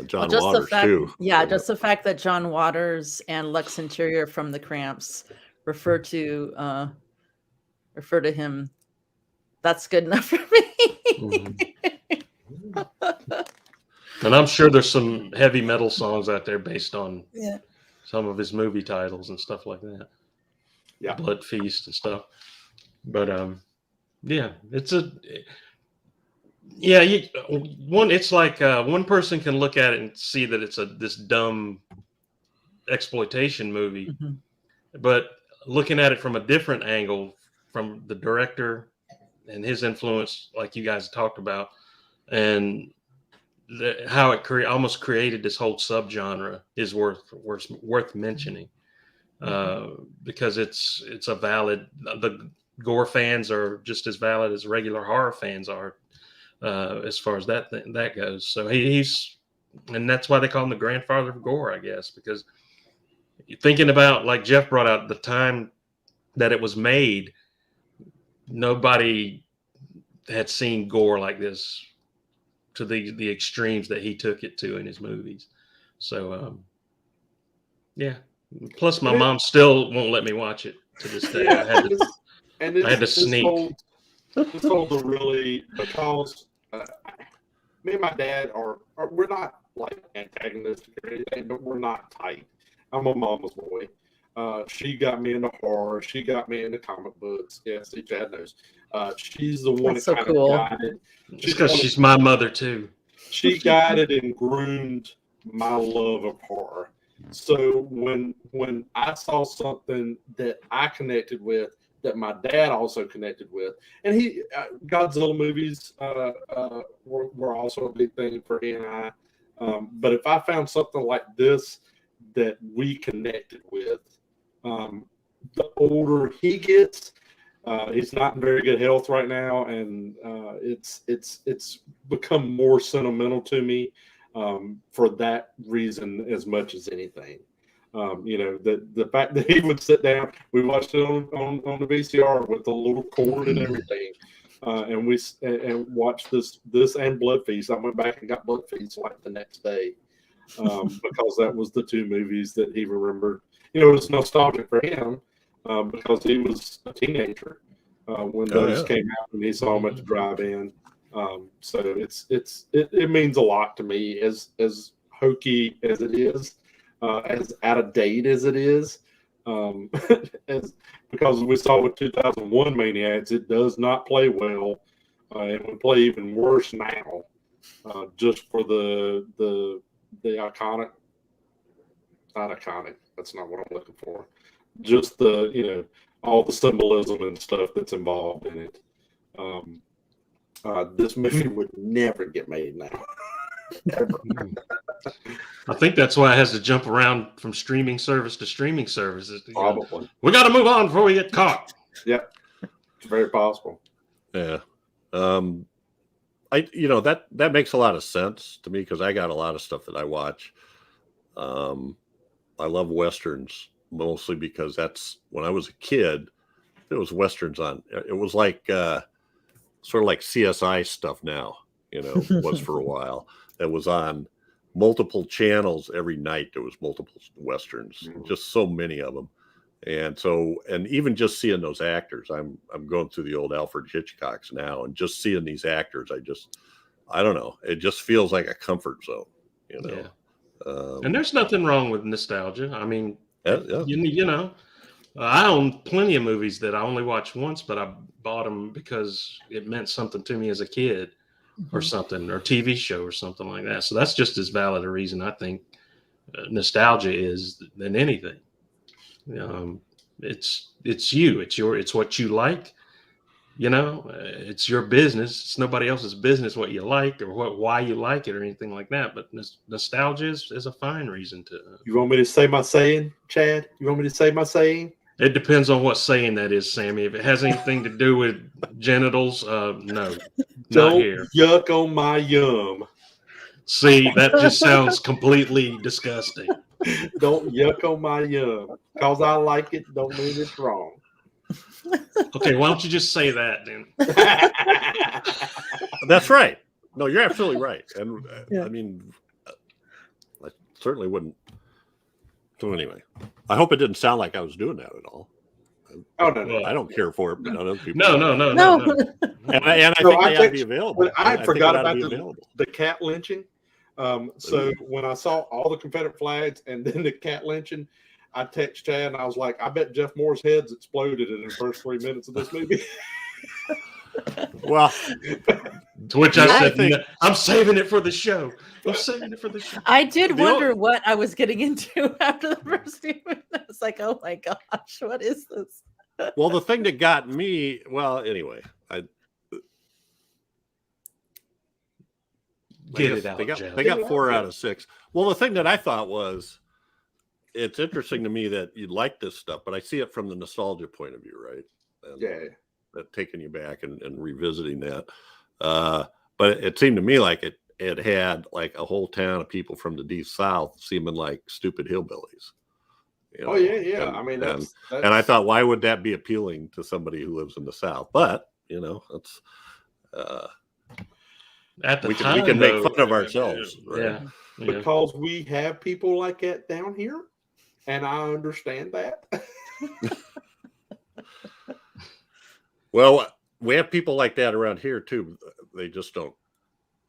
John Waters too. Yeah, just the fact that John Waters and Lex Interior from The Cramps refer to him. That's good enough for me. And I'm sure there's some heavy metal songs out there based on Yeah. some of his movie titles and stuff like that. Yeah, Blood Feast and stuff. But it's it's like one person can look at it and see that it's this dumb exploitation movie, Mm-hmm. but looking at it from a different angle, from the director and his influence, like you guys talked about, and how it almost created this whole subgenre is worth mentioning, because it's a valid. The gore fans are just as valid as regular horror fans are, as far as that goes. So and that's why they call him the grandfather of gore, I guess, because thinking about, like Jeff brought out, the time that it was made, nobody had seen gore like this to the extremes that he took it to in his movies. So yeah. Plus, my mom still won't let me watch it to this day. Yeah, I had to sneak. This holds a really, because me and my dad we're not like antagonistic or anything, but we're not tight. I'm a mama's boy. She got me into horror. She got me into comic books. Yeah, see, Chad knows. She's the one That's that so kind cool. of guided. Just because she's my mother too. She guided and groomed my love of horror. So when I saw something that I connected with that my dad also connected with. And Godzilla movies were also a big thing for he and I. But if I found something like this that we connected with, the older he gets, he's not in very good health right now, and it's become more sentimental to me for that reason as much as anything. The fact that he would sit down, we watched it on the VCR with the little cord and everything, and watched this and Blood Feast. I went back and got Blood Feast like the next day because that was the two movies that he remembered. It was nostalgic for him because he was a teenager when those came out, and he saw them at the drive-in. So it means a lot to me, as hokey as it is. As out of date as it is, because we saw with 2001 Maniacs, it does not play well, and would play even worse now, just for the iconic, not iconic. That's not what I'm looking for. Just the all the symbolism and stuff that's involved in it. This movie would never get made now. Ever. I think that's why it has to jump around from streaming service to streaming services. Probably. We got to move on before we get caught. Yep. It's very possible. Yeah. That makes a lot of sense to me because I got a lot of stuff that I watch. I love Westerns mostly because that's when I was a kid, there was Westerns on. It was like sort of like CSI stuff now, was for a while. That was on multiple channels every night. There was multiple Westerns, just so many of them. And even just seeing those actors, I'm going through the old Alfred Hitchcocks now, and just seeing these actors, I don't know. It just feels like a comfort zone, Yeah. And there's nothing wrong with nostalgia. I mean, I own plenty of movies that I only watched once, but I bought them because it meant something to me as a kid. Or something, or TV show or something like that. So that's just as valid a reason I think nostalgia is than anything. It's you. It's what you like. It's your business. It's nobody else's business what you like or why you like it or anything like that. But nostalgia is a fine reason to. You want me to say my saying, Chad? You want me to say my saying? It depends on what saying that is, Sammy. If it has anything to do with genitals, no. Don't not here. Yuck on my yum. See, that just sounds completely disgusting. Don't yuck on my yum. Because I like it, don't mean it's wrong. Okay, why don't you just say that then? That's right. No, you're absolutely right. And I mean, I certainly wouldn't. So anyway, I hope it didn't sound like I was doing that at all. Oh no! I don't care for it, but other people. No. And I think they ought to be available. I forgot about the cat lynching. So when I saw all the Confederate flags and then the cat lynching, I texted Chad and I was like, I bet Jeff Moore's head's exploded in the first 3 minutes of this movie. Well, to which I said, I'm saving it for the show. I did wonder what I was getting into after the first few minutes. I was like, oh my gosh, what is this? Well, the thing that got me, anyway, Get it out. They got 4 out of 6. Well, the thing that I thought was, it's interesting to me that you like this stuff, but I see it from the nostalgia point of view, right? And, that taking you back and revisiting that. But it seemed to me like it had like a whole town of people from the Deep South seeming like stupid hillbillies. Oh yeah. I mean, that's... and I thought, why would that be appealing to somebody who lives in the South? But it's at the we time, can make fun of ourselves, right? Yeah. Because we have people like that down here, and I understand that. Well, we have people like that around here too. They just don't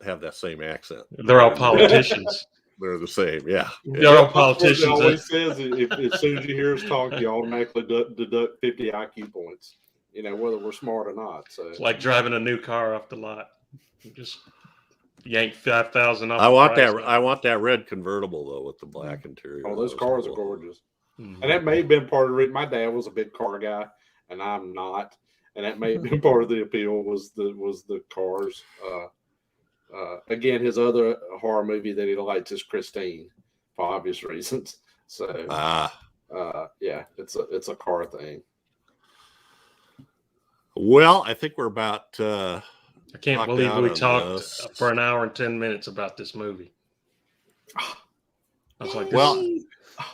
have that same accent. They're all politicians. They're the same, yeah. They're all politicians. It always says as soon as you hear us talk, you automatically deduct 50 IQ points. Whether we're smart or not. So it's like driving a new car off the lot. You just yank 5,000 off. I want that red convertible though with the black interior. Oh, those cars are gorgeous. Mm-hmm. And that may have been part of it. My dad was a big car guy, and I'm not. And that made me part of the appeal was the cars. Again, his other horror movie that he likes is Christine, for obvious reasons. So, yeah, it's a car thing. Well, I think we're about. I can't believe we talked for an hour and 10 minutes about this movie. I was like,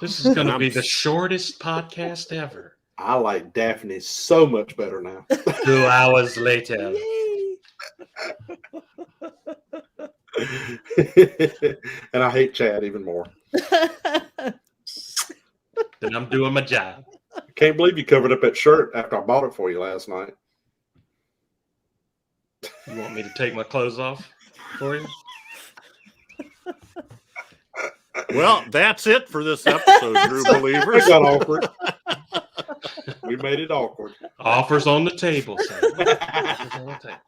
this is going to be the shortest podcast ever. I like Daphne so much better now. 2 hours later. And I hate Chad even more. Then I'm doing my job. I can't believe you covered up that shirt after I bought it for you last night. You want me to take my clothes off for you? Well, that's it for this episode, Drew Believers. It got awkward. We made it awkward. Offers on the table, Sam. Offers on the table.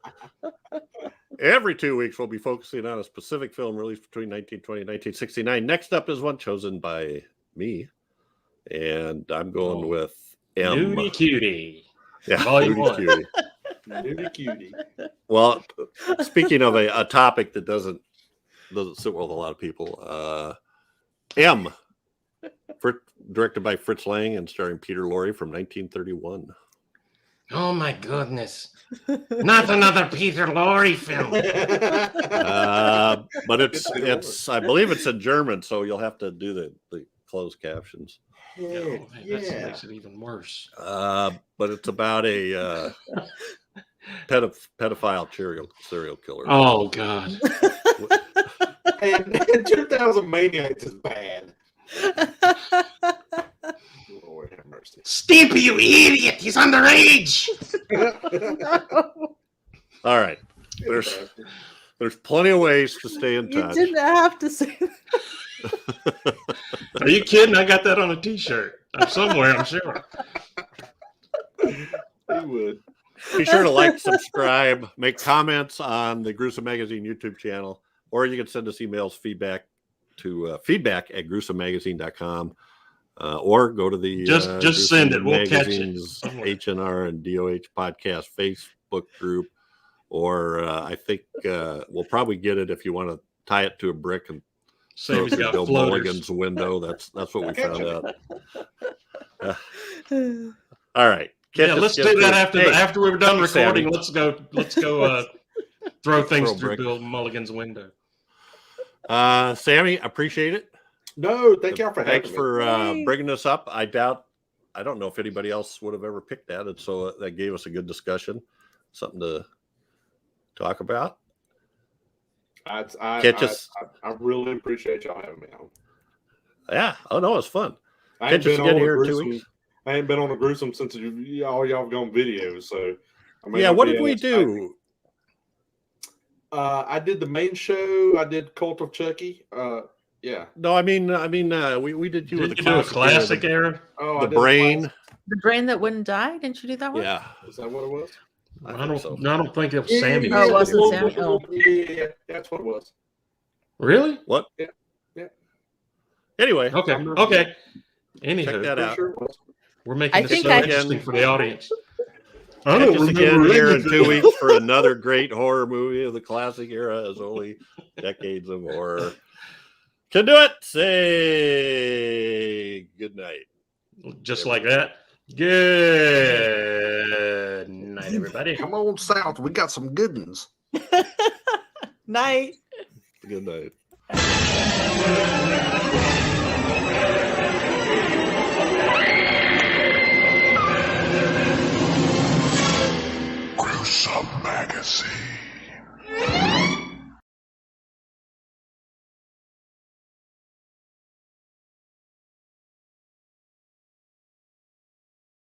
Every 2 weeks, we'll be focusing on a specific film released between 1920 and 1969. Next up is one chosen by me, and I'm going with M. Nudie Cutie. Yeah, Volume Nudie 1. Cutie. Nudie Cutie. Well, speaking of a topic that doesn't sit well with a lot of people, M. Directed by Fritz Lang and starring Peter Lorre from 1931. Oh my goodness. Not another Peter Lorre film. But it's I believe it's in German, so you'll have to do the closed captions. That makes it even worse. But it's about a pedophile serial killer. Oh God. And 2000 Maniacs is bad. Lord have mercy. Stimpy, you idiot! He's underage. All right. There's plenty of ways to stay in touch. You didn't have to say that. Are you kidding? I got that on a T-shirt. Somewhere, I'm sure. He would. Be sure to like, subscribe, make comments on the Gruesome Magazine YouTube channel, or you can send us emails, feedback at gruesomemagazine.com, or go to the just send it. We'll catch it. HNR and DOH podcast Facebook group, or I think we'll probably get it if you want to tie it to a brick and throw it Sammy's through got Bill floaters. Mulligan's window. That's what we found out. All right. Yeah, let's do that after we were done Thanks, recording. Sammy. Let's go throw things Throw a through brick. Bill Mulligan's window. Sammy, appreciate it. No, thank y'all for having Thanks me. for bringing this up. I don't know if anybody else would have ever picked that, and so that gave us a good discussion, something to talk about. I really appreciate y'all having me on. Yeah, oh no, it's fun. I Catch us again here in 2 weeks. I ain't been on a Gruesome since all y'all have gone videos. So Yeah, what did we do? I did the main show. I did Cult of Chucky. Yeah. No, I mean, we did you with Did the you do a classic classic era? Oh, the brain. The brain that wouldn't die? Didn't you do that one? Yeah, Is that what it was? I don't think it was Sammy. Oh, it wasn't Sammy? Oh. Yeah, that's what it was. Really? What? Yeah. Anyway, Okay. check Anywho, that out. Sure it was. we're making this think so I- interesting for the audience. I Catch don't us again remember here in anything. 2 weeks for another great horror movie of the classic era, as only decades of horror can do it. Say good night. Just like that. Good night, everybody. Come on south. We got some good ones. Night. Good night. Gruesome Magazine.